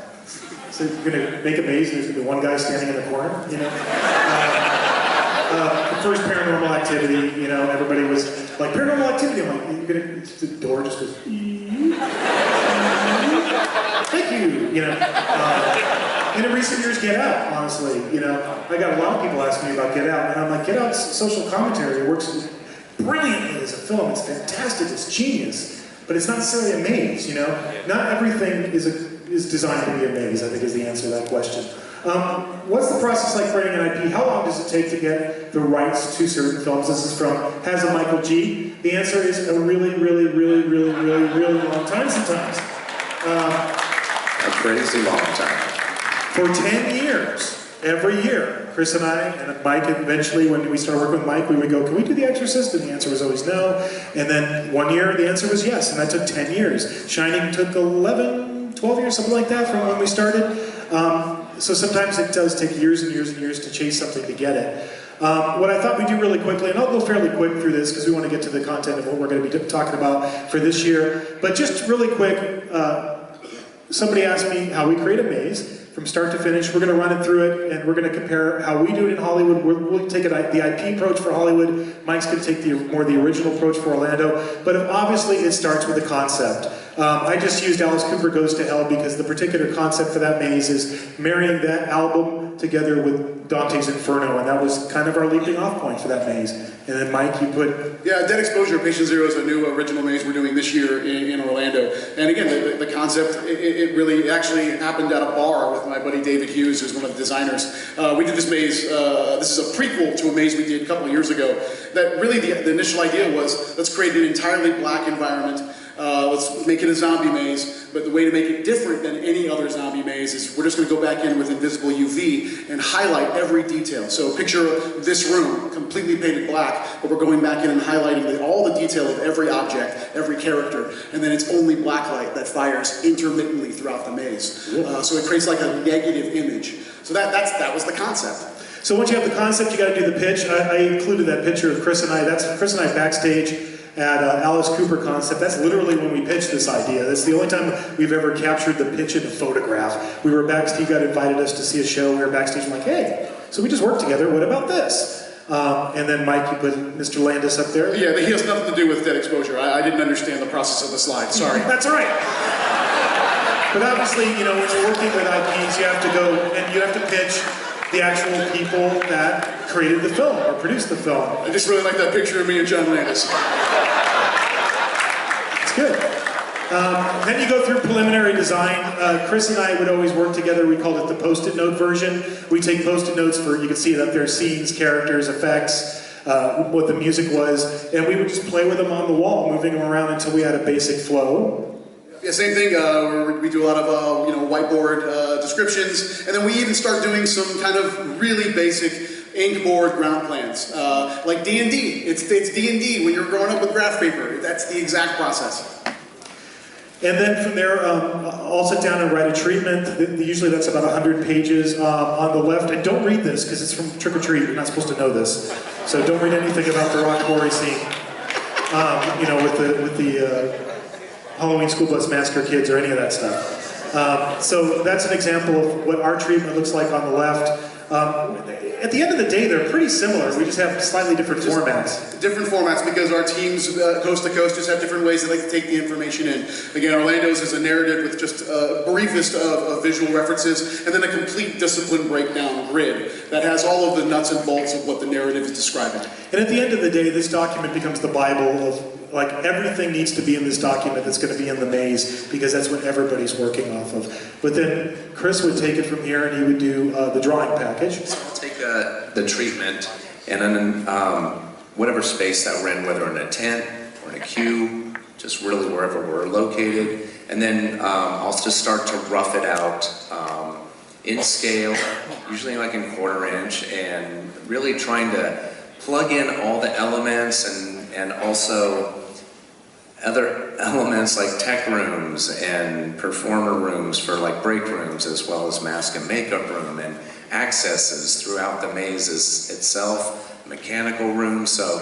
So you're going to make a maze and there's going to be one guy standing in the corner, you know? The first Paranormal Activity, you know, everybody was like, Paranormal Activity, I'm like, you're going to, the door just goes, thank you, you know? And in recent years, Get Out, honestly, you know, I got a lot of people asking me about Get Out, and I'm like, Get Out's social commentary works brilliantly as a film. It's fantastic, it's genius, but it's not necessarily a maze, you know? Not everything is designed to be a maze, I think is the answer to that question. What's the process like creating an IP? How long does it take to get the rights to certain films? This is from Has a Michael G. The answer is a really, really, really, really, really, really long time sometimes. A crazy long time. For 10 years, every year, Chris and I, and Mike, eventually when we started working with Mike, we would go, can we do The Exorcist? And the answer was always no. And then one year, the answer was yes, and that took 10 years. Shining took 11, 12 years, something like that, from when we started. So sometimes it does take years and years and years to chase something to get it. What I thought we'd do really quickly, and I'll go fairly quick through this because we want to get to the content of what we're going to be talking about for this year, but just really quick, somebody asked me how we create a maze from start to finish. We're going to run it through it, and we're going to compare how we do it in Hollywood. We'll take the IP approach for Hollywood. Mike's going to take the original approach for Orlando. But obviously, it starts with a concept. I just used Alice Cooper Goes to Hell because the particular concept for that maze is marrying that album together with Dante's Inferno, and that was kind of our leaping off point for that maze. And then Mike, you put... Yeah, Dead Exposure, Patient Zero is a new original maze we're doing this year in Orlando. And again, the concept, it really actually happened at a bar with my buddy David Hughes, who's one of the designers. We did this maze, this is a prequel to a maze we did a couple of years ago, that really the initial idea was, let's create an entirely black environment. Let's make it a zombie maze, but the way to make it different than any other zombie maze is we're just going to go back in with invisible UV and highlight every detail. So picture this room completely painted black, but we're going back in and highlighting all the detail of every object, every character, and then it's only black light that fires intermittently throughout the maze. So it creates like a negative image. So that was the concept. So once you have the concept, you got to do the pitch. I included that picture of Chris and I. That's Chris and I backstage at Alice Cooper Concept. That's literally when we pitched this idea. That's the only time we've ever captured the pitch in a photograph. We were backstage, he got invited us to see a show, we were backstage, I'm like, hey, so we just worked together, what about this? And then Mike, you put Mr. Landis up there. Yeah, but he has nothing to do with Dead Exposure. I didn't understand the process of the slide, sorry. That's all right. But obviously, you know, when you're working with IPs, you have to go and you have to pitch the actual people that created the film or produced the film. I just really like that picture of me and John Landis. It's good. Then you go through preliminary design. Chris and I would always work together. We called it the post-it note version. We take post-it notes for, you can see it up there, scenes, characters, effects, what the music was, and we would just play with them on the wall, moving them around until we had a basic flow. Yeah, same thing. We do a lot of whiteboard descriptions, and then we even start doing some kind of really basic ink board ground plans, like D&D. It's D&D when you're growing up with graph paper. That's the exact process. And then from there, I'll sit down and write a treatment. Usually that's about 100 pages. On the left, and don't read this because it's from Trick or Treat. You're not supposed to know this, so don't read anything about the rock quarry scene. With the Halloween School Bus Massacre Kids or any of that stuff. So that's an example of what our treatment looks like on the left. At the end of the day, they're pretty similar. We just have slightly different formats. Different formats because our teams, coast to coast, just have different ways they like to take the information in. Again, Orlando's is a narrative with just a briefest of visual references, and then a complete discipline breakdown grid that has all of the nuts and bolts of what the narrative is describing. And at the end of the day, this document becomes the Bible of, like, everything needs to be in this document that's going to be in the maze, because that's what everybody's working off of. But then Chris would take it from here and he would do the drawing package. So I'll take the treatment and then whatever space that we're in, whether in a tent or in a queue, just really wherever we're located. And then I'll just start to rough it out in scale, usually like in 1/4 inch, and really trying to plug in all the elements and also other elements like tech rooms and performer rooms for like break rooms, as well as mask and makeup room and accesses throughout the mazes itself, mechanical rooms. So,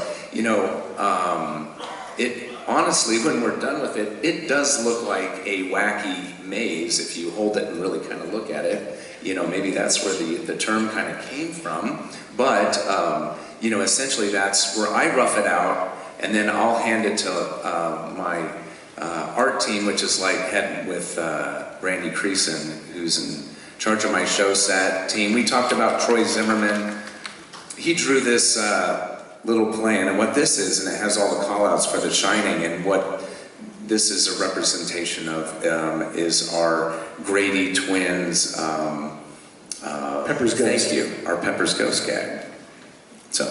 it honestly, when we're done with it, it does look like a wacky maze if you hold it and really kind of look at it. Maybe that's where the term kind of came from. But, essentially that's where I rough it out, and then I'll hand it to my art team, which is like heading with Randy Creason, who's in charge of my show set team. We talked about Troy Zimmerman. He drew this little plan, and what this is, and it has all the call-outs for The Shining, and what this is a representation of is our Grady twins. Pepper's Ghost. Thank you. Our Pepper's Ghost gag. So.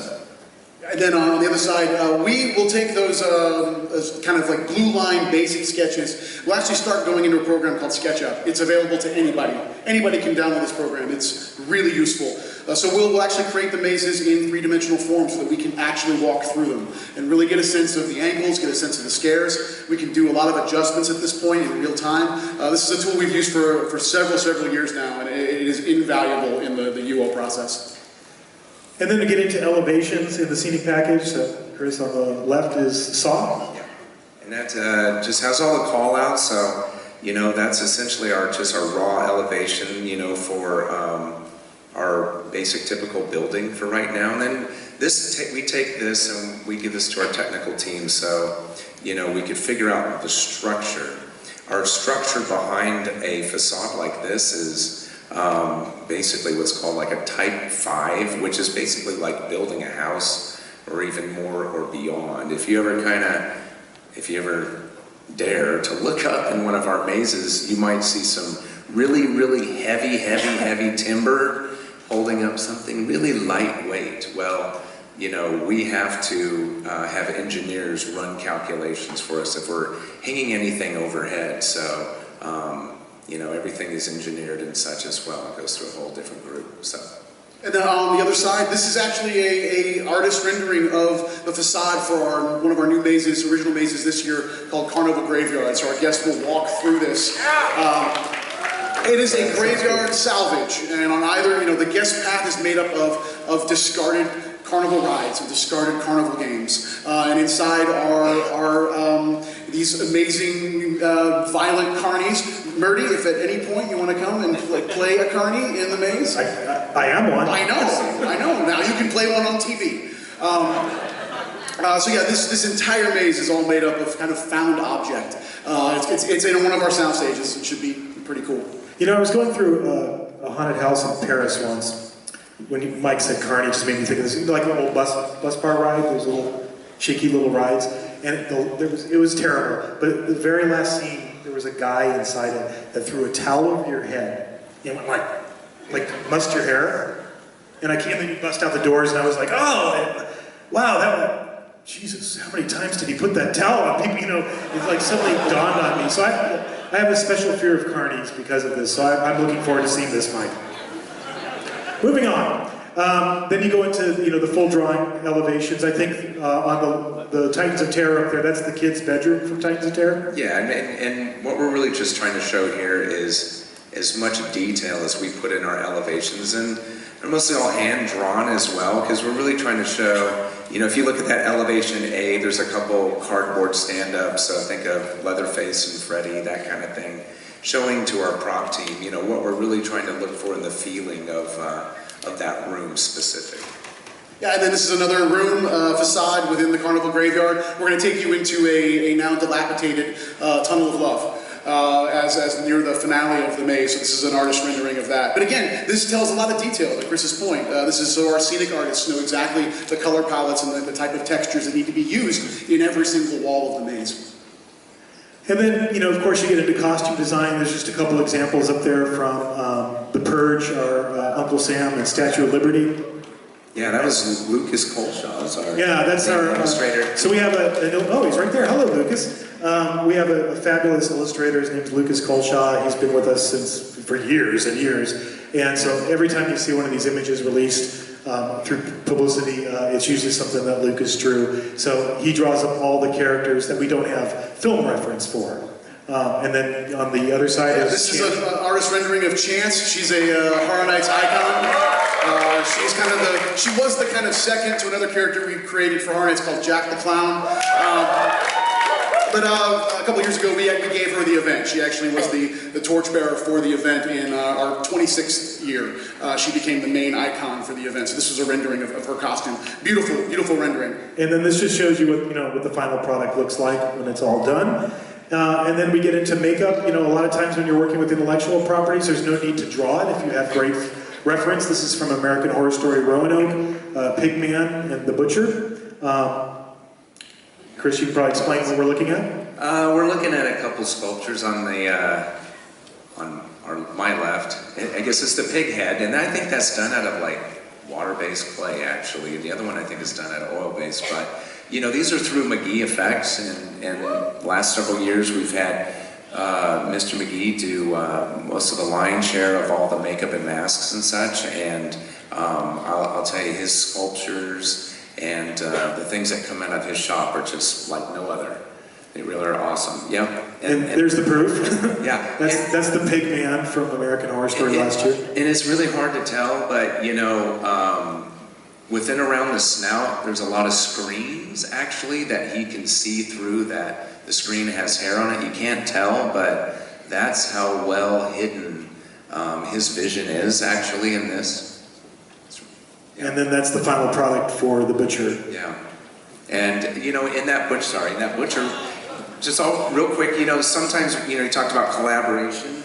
And then on the other side, we will take those as kind of like blue line basic sketches. We'll actually start going into a program called SketchUp. It's available to anybody. Anybody can download this program. It's really useful. So we'll actually create the mazes in three-dimensional form so that we can actually walk through them and really get a sense of the angles, get a sense of the scares. We can do a lot of adjustments at this point in real time. This is a tool we've used for several years now, and it is invaluable in the UO process. And then to get into elevations in the scenic package, Chris, on the left is Saw. Yeah. And that just has all the call outs, so that's essentially our raw elevation, for our basic typical building for right now. And then we take this and we give this to our technical team, so we could figure out the structure. Our structure behind a facade like this is basically what's called like a type 5, which is basically like building a house or even more or beyond. If you ever dare to look up in one of our mazes, you might see some really heavy timber holding up something really lightweight. Well, we have to have engineers run calculations for us if we're hanging anything overhead. So everything is engineered and such as well. It goes through a whole different group. So. And then on the other side, this is actually a artist rendering of the facade for one of our new mazes, original mazes this year, called Carnival Graveyard. So our guests will walk through this. It is a graveyard salvage, and on either, the guest path is made up of discarded carnival rides and discarded carnival games. And inside are these amazing violent carnies. Murdy, if at any point you want to come and play a carny in the maze. I am one. I know. Now you can play one on TV. So yeah, this entire maze is all made up of kind of found object. It's in one of our sound stages. It should be pretty cool. I was going through a haunted house in Paris once. When Mike said carny, it just made me think of this, like an old bus bar ride, those little cheeky little rides, and it was terrible. But the very last scene, there was a guy inside it that threw a towel over your head and went like mussed your hair, and I came and bust out the doors, and I was like, oh, wow, Jesus, how many times did he put that towel on people? It's like suddenly dawned on me. So I have a special fear of carnies because of this. So I'm looking forward to seeing this, Mike. Moving on. Then you go into the full drawing elevations. I think on the Titans of Terror up there, that's the kids' bedroom from Titans of Terror. Yeah, and what we're really just trying to show here is as much detail as we put in our elevations, and they're mostly all hand drawn as well, because we're really trying to show. If you look at that elevation A, there's a couple cardboard stand-ups. So think of Leatherface and Freddy, that kind of thing, showing to our prop team, what we're really trying to look for in the feeling of that room specific. Yeah, and then this is another room facade within the Carnival Graveyard. We're going to take you into a now dilapidated tunnel of love as near the finale of the maze. So this is an artist rendering of that. But again, this tells a lot of detail, to Chris's point. This is so our scenic artists know exactly the color palettes and the type of textures that need to be used in every single wall of the maze. And then, of course, you get into costume design. There's just a couple examples up there from The Purge, our Uncle Sam, and Statue of Liberty. Yeah, that was Lucas Colshaw's our that's our illustrator. So we have he's right there. Hello, Lucas. We have a fabulous illustrator. His name's Lucas Colshaw. He's been with us for years and years. And so every time you see one of these images released through publicity, it's usually something that Lucas drew. So he draws up all the characters that we don't have film reference for. And then on the other side is this is an artist rendering of Chance. She's a Horror Nights icon. She was the kind of second to another character we created for Horror Nights called Jack the Clown. But a couple years ago, we gave her the event. She actually was the torchbearer for the event in our 26th year. She became the main icon for the event. So this was a rendering of her costume. Beautiful rendering. And then this just shows you what the final product looks like when it's all done. And then we get into makeup. A lot of times when you're working with intellectual properties, there's no need to draw it if you have great reference. This is from American Horror Story Roanoke, Pigman and the Butcher. Chris, you can probably explain what we're looking at. We're looking at a couple sculptures on my left. I guess it's the pig head, and I think that's done out of water-based clay, actually. The other one I think is done out of oil-based, but you know, these are through McGee Effects, and the last several years we've had Mr. McGee do most of the lion's share of all the makeup and masks and such, and I'll tell you, his sculptures and the things that come out of his shop are just like no other. They really are awesome. Yep. And there's the proof. Yeah. That's the pig man from American Horror Story last year. And it's really hard to tell, but you know, within around the snout, there's a lot of screens actually that he can see through, that the screen has hair on it. You can't tell, but that's how well hidden his vision is actually in this. Yeah. And then that's the final product for the butcher. Yeah. And you know, in that butcher, just all real quick, you know, sometimes, you know, you talked about collaboration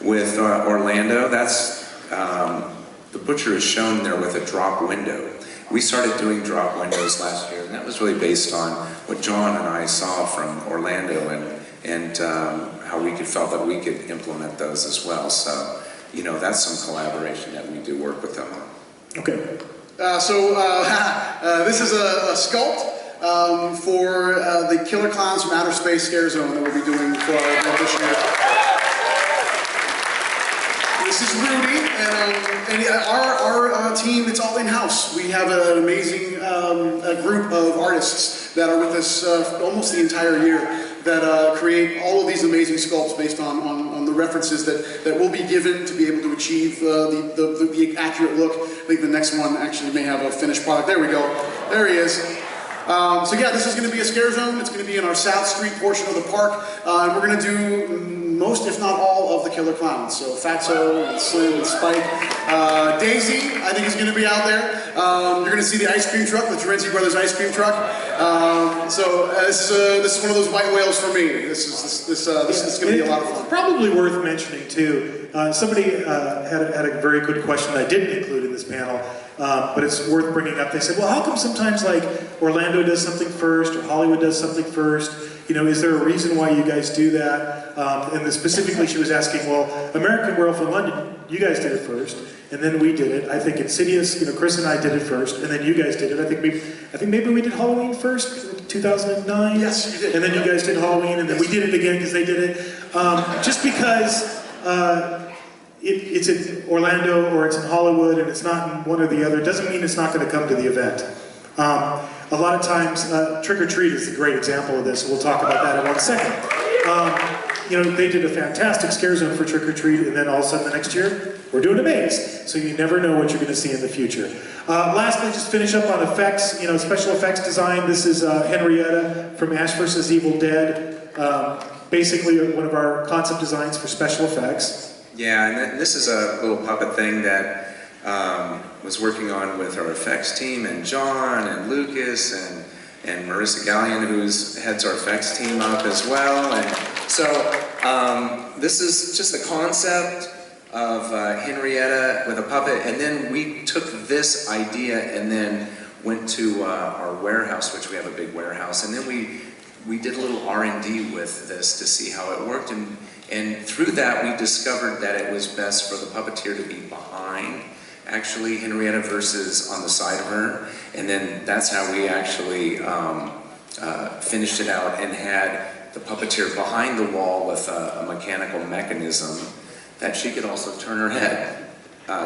with Orlando. That's, the butcher is shown there with a drop window. We started doing drop windows last year, and that was really based on what John and I saw from Orlando, and how we felt that we could implement those as well. So, you know, that's some collaboration that we do work with them on. Okay. This is a sculpt for the Killer Clowns from Outer Space Scare Zone that we'll be doing for our event this year. This is Rudy, and our team, it's all in-house. We have an amazing group of artists that are with us almost the entire year that create all of these amazing sculpts based on the references that will be given to be able to achieve the accurate look. I think the next one actually may have a finished product. There we go. There he is. So yeah, this is going to be a scare zone. It's going to be in our South Street portion of the park. And we're going to do most, if not all, of the Killer Clowns. So Fatso, and Slim, and Spike. Daisy, I think, is going to be out there. You're going to see the ice cream truck, the Terenzi Brothers ice cream truck. This is one of those white whales for me. This is going to be a lot of fun. Probably worth mentioning too. Somebody had a very good question that I didn't include in this panel, but it's worth bringing up. They said, "Well, how come sometimes like Orlando does something first or Hollywood does something first? You know, is there a reason why you guys do that?" And specifically, she was asking, "Well, American Werewolf in London, you guys did it first, and then we did it. I think Insidious, you know, Chris and I did it first, and then you guys did it. I think maybe we did Halloween first, 2009. Yes, you did. And then you guys did Halloween, and then we did it again because they did it. Just because it's in Orlando or it's in Hollywood and it's not in one or the other doesn't mean it's not going to come to the event. A lot of times, Trick or Treat is a great example of this. We'll talk about that in 1 second. You know, they did a fantastic scare zone for Trick or Treat, and then all of a sudden the next year, we're doing a maze. So you never know what you're going to see in the future. Lastly, just finish up on effects, you know, special effects design. This is Henrietta from Ash vs. Evil Dead. Basically one of our concept designs for special effects. Yeah, and this is a little puppet thing that was working on with our effects team, and John and Lucas and Marissa Gallion, who heads our effects team up as well. And so this is just a concept of Henrietta with a puppet, and then we took this idea and then went to our warehouse, which we have a big warehouse, and then we did a little R&D with this to see how it worked, and through that we discovered that it was best for the puppeteer to be behind actually Henrietta versus on the side of her, and then that's how we actually finished it out and had the puppeteer behind the wall with a mechanical mechanism that she could also turn her head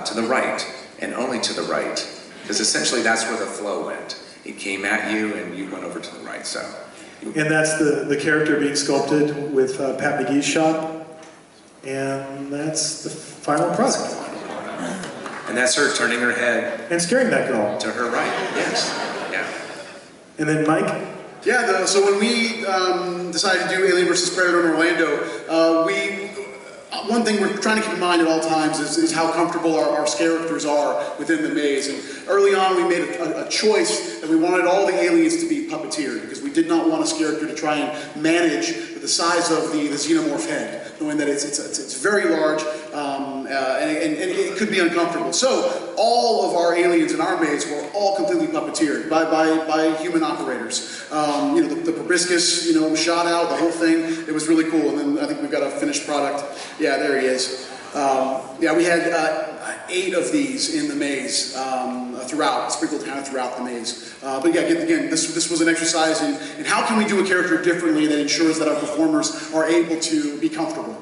to the right, and only to the right, because essentially that's where the flow went. It came at you and you went over to the right. So. And that's the character being sculpted with Pat McGee's shop, and that's the final product. And that's her turning her head and scaring that girl to her right. Yes. Yeah. And then Mike. Yeah. So when we decided to do Alien vs. Predator in Orlando, one thing we're trying to keep in mind at all times is how comfortable our characters are within the maze. And early on, we made a choice that we wanted all the aliens to be puppeteered, because we did not want a character to try and manage the size of the xenomorph head, knowing that it's very large and it could be uncomfortable. So all of our aliens in our maze were all completely puppeteered by human operators. You know, the proboscis, you know, shot out, the whole thing. It was really cool. And then I think we've got a finished product. Yeah, there he is. Yeah, we had 8 of these in the maze sprinkled kind of throughout the maze. But yeah, again, this was an exercise in how can we do a character differently that ensures that our performers are able to be comfortable.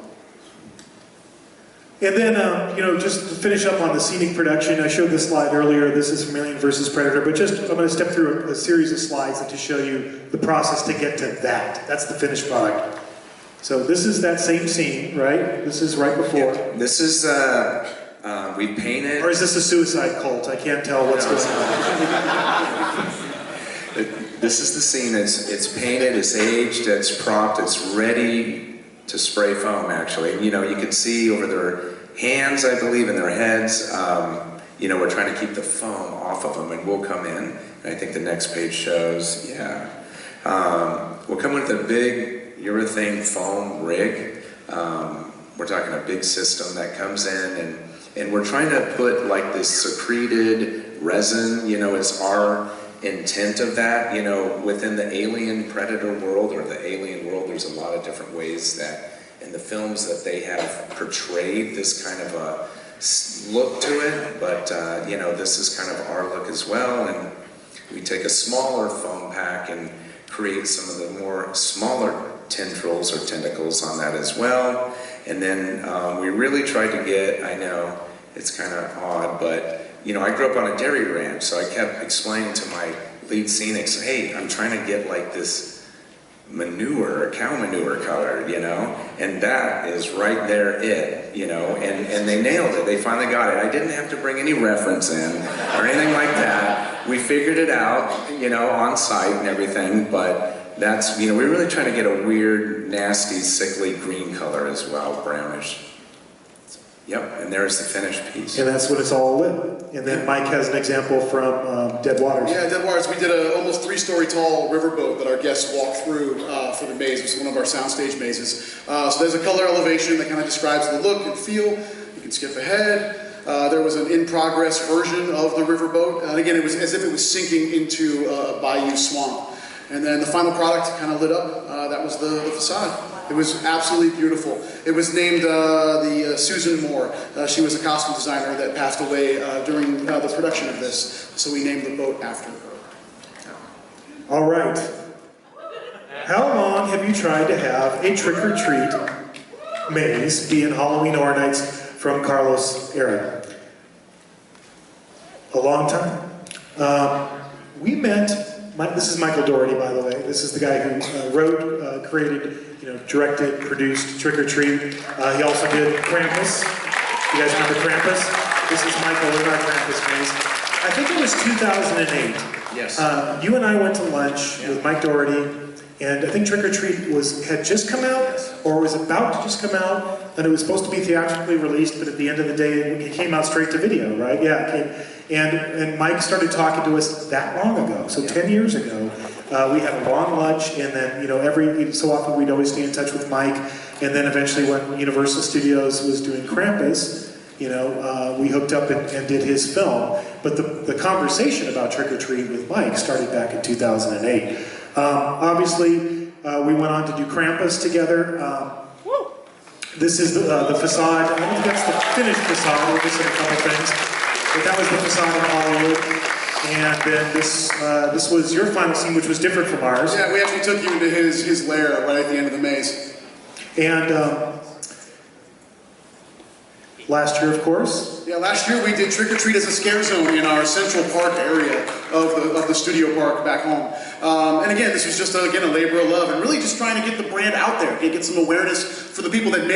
And then, just to finish up on the scenic production, I showed this slide earlier. This is from Alien vs. Predator, but I'm going to step through a series of slides to show you the process to get to that. That's the finished product. So this is that same scene, right? This is right before. Yeah. This is, we painted... Or is this a suicide cult? I can't tell what's going on. This is the scene. It's painted, it's aged, it's propped, it's ready to spray foam, actually. You can see over their hands, I believe, and their heads. We're trying to keep the foam off of them, and we'll come in. And I think the next page shows, we'll come with a big urethane foam rig. We're talking a big system that comes in, and we're trying to put like this secreted resin, it's our intent of that, within the alien predator world or the alien world. There's a lot of different ways that in the films that they have portrayed this kind of a look to it, but this is kind of our look as well. And we take a smaller foam pack and create some of the more smaller tendrils or tentacles on that as well. And then we really tried to get, I know it's kind of odd, but I grew up on a dairy ranch, so I kept explaining to my lead scenics, hey, I'm trying to get like this manure, cow manure color, and that is right there and they nailed it. They finally got it. I didn't have to bring any reference in or anything like that. We figured it out, on site and everything, but that's, we're really trying to get a weird, nasty, sickly green color as well, brownish. Yep, and there's the finished piece. And that's what it's all lit. And then Mike has an example from Dead Waters. Yeah, Dead Waters. We did an almost 3-story tall riverboat that our guests walked through for the maze. It was one of our soundstage mazes. So there's a color elevation that kind of describes the look and feel. You can skip ahead. There was an in-progress version of the riverboat. And again, it was as if it was sinking into a bayou swamp. And then the final product kind of lit up. That was the facade. It was absolutely beautiful. It was named the Susan Moore. She was a costume designer that passed away during the production of this. So we named the boat after her. All right. How long have you tried to have a trick-or-treat maze be in Halloween Horror Nights from Carlos' era? A long time. We met, this is Michael Dougherty, by the way. This is the guy who wrote, created, directed, produced Trick or Treat. He also did Krampus. You guys remember Krampus? This is Michael in our Krampus maze. I think it was 2008. Yes. You and I went to lunch with Mike Dougherty, and I think Trick or Treat had just come out, or was about to just come out, and it was supposed to be theatrically released, but at the end of the day, it came out straight to video, right? Yeah. And Mike started talking to us that long ago, so 10 years ago. We had a long lunch, and then every so often we'd always stay in touch with Mike. And then eventually, when Universal Studios was doing Krampus, we hooked up and did his film. But the conversation about Trick or Treat with Mike started back in 2008. Obviously, we went on to do Krampus together. This is the facade. I don't think that's the finished facade. We're missing a couple things, but that was the facade in Hollywood. And then this was your final scene, which was different from ours. Yeah, we actually took you into his lair right at the end of the maze. And last year, of course. Yeah, last year we did Trick or Treat as a scare zone in our Central Park area of the studio park back home. And again, this was just a labor of love and really just trying to get the brand out there, get some awareness for the people that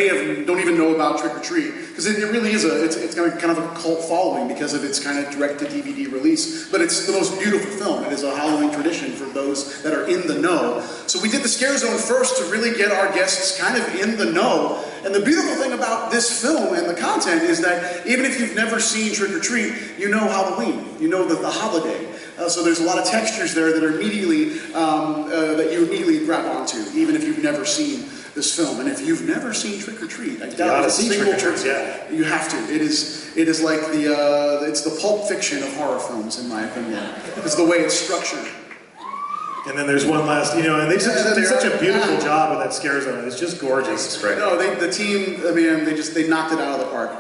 don't even know about Trick or Treat, because it really is it's kind of a cult following because of its kind of direct to DVD release. But it's the most beautiful film. It is a Halloween tradition for those that are in the know. So we did the scare zone first to really get our guests kind of in the know. And the beautiful thing about this film and the content is that even if you've never seen Trick or Treat, you know Halloween, you know the holiday. So there's a lot of textures there that are immediately that you immediately grab onto, even if you've never seen this film. And if you've never seen Trick or Treat, I doubt it's a single person. Yeah. You have to. It is like it's the Pulp Fiction of horror films, in my opinion. It's the way it's structured. And then there's one last, and they did such a beautiful job with that scare zone. It's just gorgeous. It's great. No, the team, they knocked it out of the park.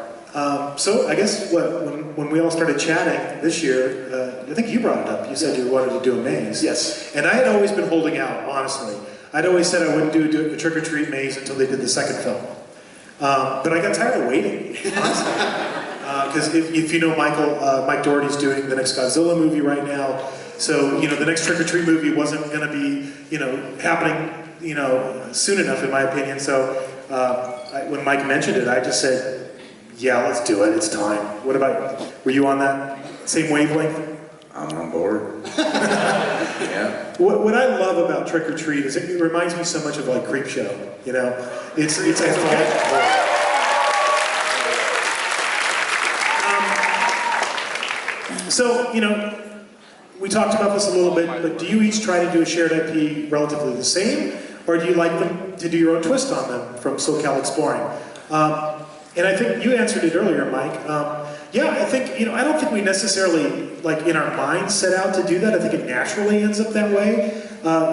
So I guess when when we all started chatting this year, I think you brought it up. You said you wanted to do a maze. Yes. And I had always been holding out, honestly. I'd always said I wouldn't do a trick-or-treat maze until they did the second film. But I got tired of waiting, honestly. Because if you know Mike Doherty's doing the next Godzilla movie right now. So, the next Trick-or-Treat movie wasn't going to be, happening, soon enough, in my opinion. So, when Mike mentioned it, I just said, yeah, let's do it. It's time. What about, were you on that same wavelength? I'm on board. Yeah. What I love about Trick-or-Treat is it reminds me so much of like Creepshow. It's So, we talked about this a little bit, but do you each try to do a shared IP relatively the same, or do you like them to do your own twist on them from SoCal Exploring? And I think you answered it earlier, Mike. Yeah, I think, I don't think we necessarily, like, in our minds set out to do that. I think it naturally ends up that way.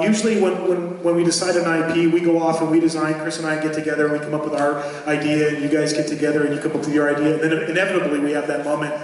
Usually when we decide an IP, we go off and we design, Chris and I get together and we come up with our idea, and you guys get together and you come up with your idea, and then inevitably we have that moment,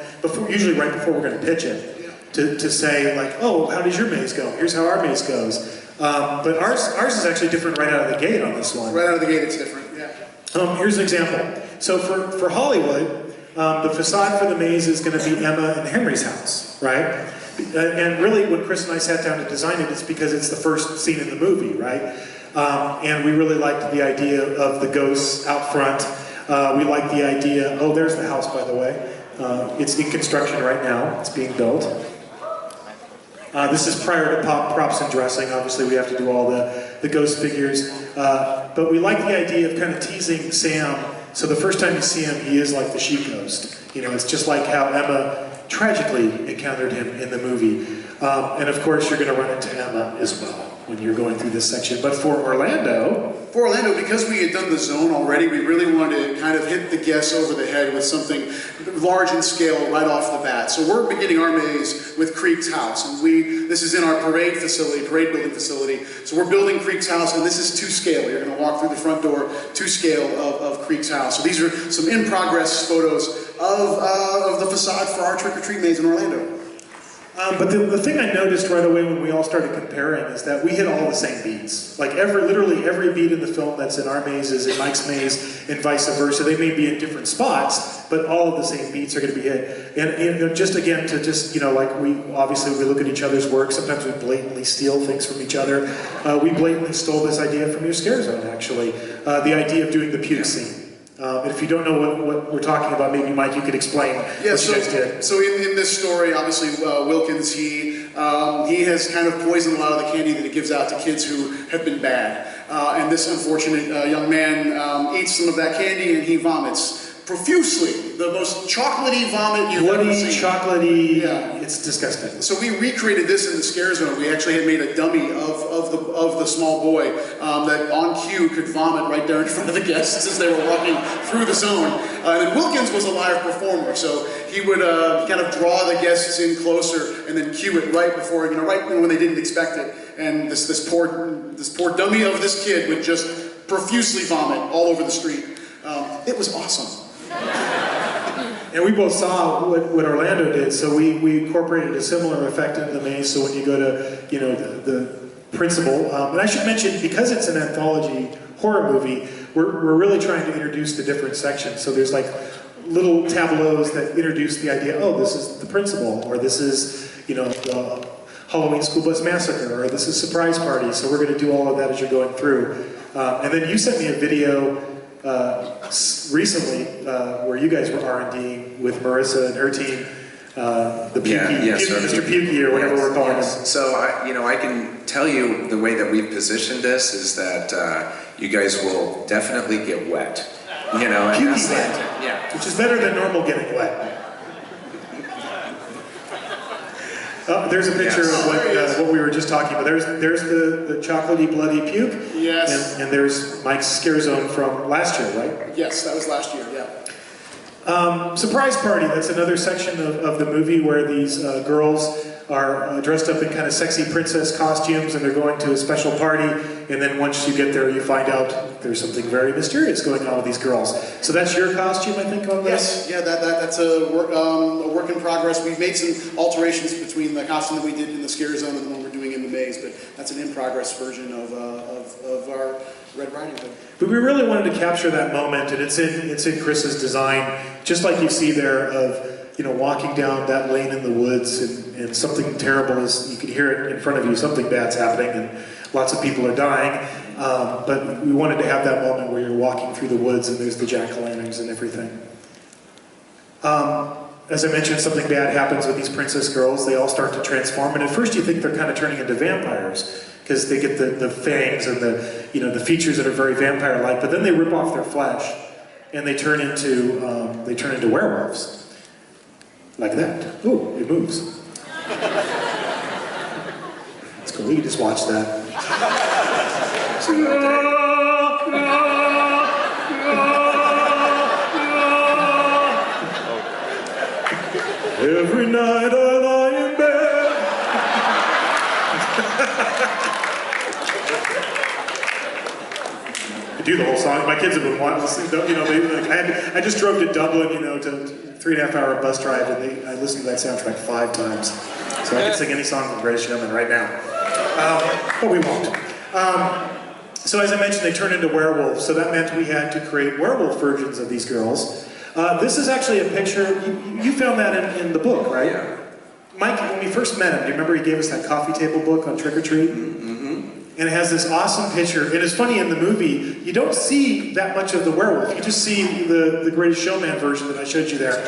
usually right before we're going to pitch it, to say, like, oh, how does your maze go? Here's how our maze goes. But ours is actually different right out of the gate on this one. Right out of the gate it's different, yeah. Here's an example. So for Hollywood, the facade for the maze is going to be Emma and Henry's house, right? And really, when Chris and I sat down to design it, it's because it's the first scene in the movie, right? And we really liked the idea of the ghosts out front. We liked the idea, oh, there's the house, by the way. It's in construction right now. It's being built. This is prior to props and dressing. Obviously, we have to do all the ghost figures. But we like the idea of kind of teasing Sam. So the first time you see him, he is like the she ghost. It's just like how Emma tragically encountered him in the movie. And of course, you're going to run into Emma as well when you're going through this section. But for Orlando, because we had done the zone already, we really wanted to kind of hit the guests over the head with something large in scale right off the bat. So we're beginning our maze with Creek's house, and this is in our parade building facility. So we're building Creek's house, and this is to scale. You're going to walk through the front door to scale of Creek's house. So these are some in-progress photos of the facade for our trick-or-treat maze in Orlando. But the thing I noticed right away when we all started comparing is that we hit all the same beats. Like literally every beat in the film that's in our maze is in Mike's maze, and vice versa. They may be in different spots, but all of the same beats are going to be hit. And just again to like we look at each other's work. Sometimes we blatantly steal things from each other. We blatantly stole this idea from your Scare Zone, actually. The idea of doing the puke scene. And if you don't know what we're talking about, maybe Mike, you could explain what you guys did. So in this story, obviously Wilkins, he has kind of poisoned a lot of the candy that he gives out to kids who have been bad. And this unfortunate young man eats some of that candy and he vomits profusely. The most chocolatey vomit you've ever seen. Chocolatey, yeah. It's disgusting. So we recreated this in the Scare Zone. We actually had made a dummy of the small boy that on cue could vomit right there in front of the guests as they were walking through the zone. And then Wilkins was a live performer, so he would kind of draw the guests in closer and then cue it right before, right when they didn't expect it. And this poor dummy of this kid would just profusely vomit all over the street. It was awesome. And we both saw what Orlando did, so we incorporated a similar effect into the maze. So when you go to the principal, and I should mention, because it's an anthology horror movie, we're really trying to introduce the different sections. So there's like little tableaus that introduce the idea. Oh, this is the principal, or this is the Halloween School Bus Massacre, or this is Surprise Party. So we're going to do all of that as you're going through. And then you sent me a video recently where you guys were R&D'ing with Marissa and her team, the Pukey, Mr. Pukey, or whatever we're calling him. So I can tell you the way that we've positioned this is that you guys will definitely get wet. Pukey wet, yeah, which is better than normal getting wet. There's a picture of what we were just talking about. There's the chocolatey, bloody puke. Yes. And there's Mike's Scare Zone from last year, right? Yes, that was last year, yeah. Surprise Party, that's another section of the movie where these girls are dressed up in kind of sexy princess costumes, and they're going to a special party, and then once you get there, you find out there's something very mysterious going on with these girls. So that's your costume, I think, on this? Yes, yeah, that's a work in progress. We've made some alterations between the costume that we did in the Scare Zone and the one we're doing in the maze, but that's an in-progress version of our Red Riding Hood. But we really wanted to capture that moment, and it's in Chris's design, just like you see there of, you know, walking down that lane in the woods, and something terrible is, you can hear it in front of you, something bad's happening, and lots of people are dying. But we wanted to have that moment where you're walking through the woods and there's the jack-o'-lanterns and everything. As I mentioned, something bad happens with these princess girls. They all start to transform, and at first you think they're kind of turning into vampires, because they get the fangs and the, you know, the features that are very vampire-like, but then they rip off their flesh, and they turn into werewolves. Like that. Ooh, it moves. It's cool, you can just watch that. Every night I lie in bed. I do the whole song. My kids have been wanting to, you know, I just drove to Dublin, you know, to 3.5 hour bus drive, and I listened to that soundtrack 5 times. So I can sing any song from Greatest Showman right now. But we won't. So as I mentioned, they turn into werewolves, so that meant we had to create werewolf versions of these girls. This is actually a picture, you found that in the book, right? Yeah. Mike, when we first met him, do you remember he gave us that coffee table book on Trick or Treat? Mm-hmm. And it has this awesome picture, and it's funny, in the movie, you don't see that much of the werewolf, you just see the Greatest Showman version that I showed you there.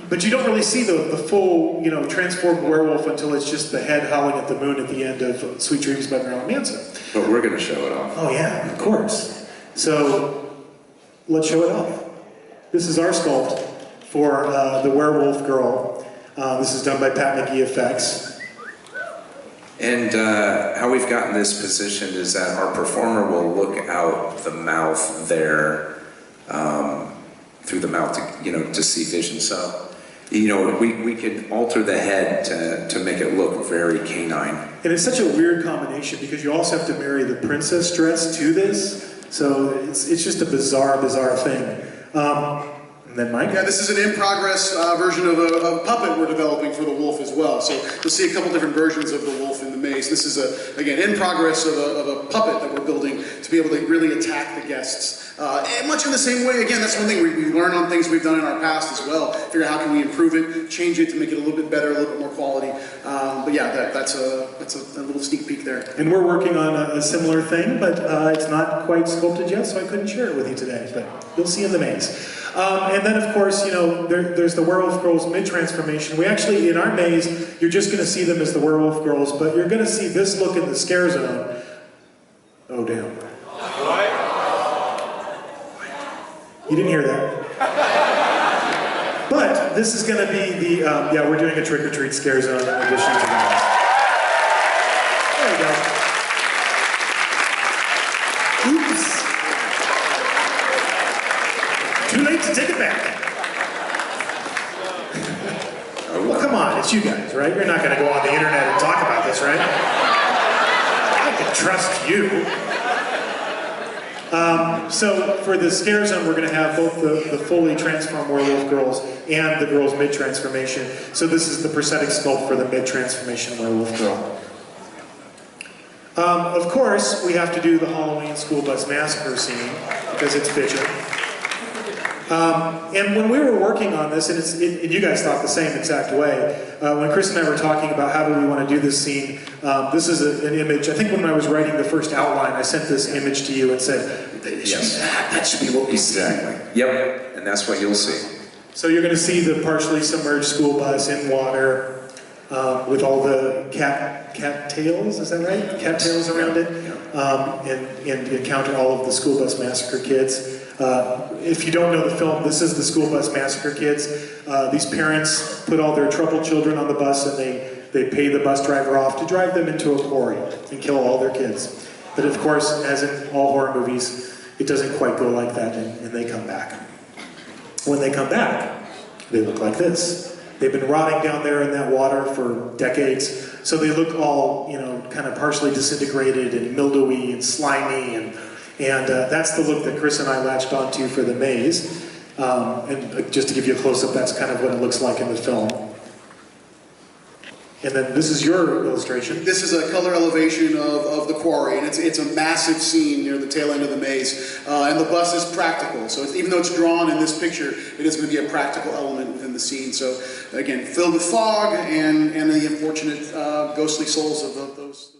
But you don't really see the full, you know, transformed werewolf until it's just the head howling at the moon at the end of Sweet Dreams by Marilyn Manson. But we're going to show it off. Oh yeah, of course. So, let's show it off. This is our sculpt for the werewolf girl. This is done by Pat McGee Effects. And how we've gotten this positioned is that our performer will look out the mouth there, through the mouth, to, you know, to see vision. So, you know, we could alter the head to make it look very canine. And it's such a weird combination because you also have to marry the princess dress to this. So it's just a bizarre thing. And then Mike? Yeah, this is an in-progress version of a puppet we're developing for the wolf as well. So you'll see a couple different versions of the wolf in the maze. This is, again, in progress of a puppet that we're building to be able to really attack the guests. And much in the same way, again, that's one thing we learn on things we've done in our past as well. Figure out how can we improve it, change it to make it a little bit better, a little bit more quality. But yeah, that's a little sneak peek there. And we're working on a similar thing, but it's not quite sculpted yet, so I couldn't share it with you today. But you'll see in the maze. And then, of course, you know, there's the werewolf girls mid-transformation. We actually, in our maze, you're just going to see them as the werewolf girls, but you're going to see this look in the Scare Zone. Oh, damn. You didn't hear that. But this is going to be the, yeah, we're doing a Trick or Treat Scare Zone in addition to that. There we go. Oops. Too late to take it back. Well, come on, it's you guys, right? You're not going to go on the internet and talk about this, right? I can trust you. So for the Scare Zone, we're going to have both the fully transformed werewolf girls and the girls mid-transformation. So this is the prosthetic sculpt for the mid-transformation werewolf girl. Of course, we have to do the Halloween school bus massacre scene because it's bitchin'. And when we were working on this, and you guys thought the same exact way, when Chris and I were talking about how do we want to do this scene, this is an image. I think when I was writing the first outline, I sent this image to you and said, Yes. that should be what we see. Exactly. Yep. And that's what you'll see. So you're going to see the partially submerged school bus in water with all the cat tails, is that right? Cat tails around it. And you encounter all of the school bus massacre kids. If you don't know the film, this is the School Bus Massacre Kids. These parents put all their troubled children on the bus and they pay the bus driver off to drive them into a quarry and kill all their kids. But of course, as in all horror movies, it doesn't quite go like that and they come back. When they come back, they look like this. They've been rotting down there in that water for decades, so they look all, you know, kind of partially disintegrated and mildewy and slimy, and that's the look that Chris and I latched onto for the maze. And just to give you a close-up, that's kind of what it looks like in the film. And then this is your illustration. This is a color elevation of the quarry, and it's a massive scene near the tail end of the maze. And the bus is practical, so even though it's drawn in this picture, it is going to be a practical element within the scene. So again, filled with fog and the unfortunate ghostly souls of those.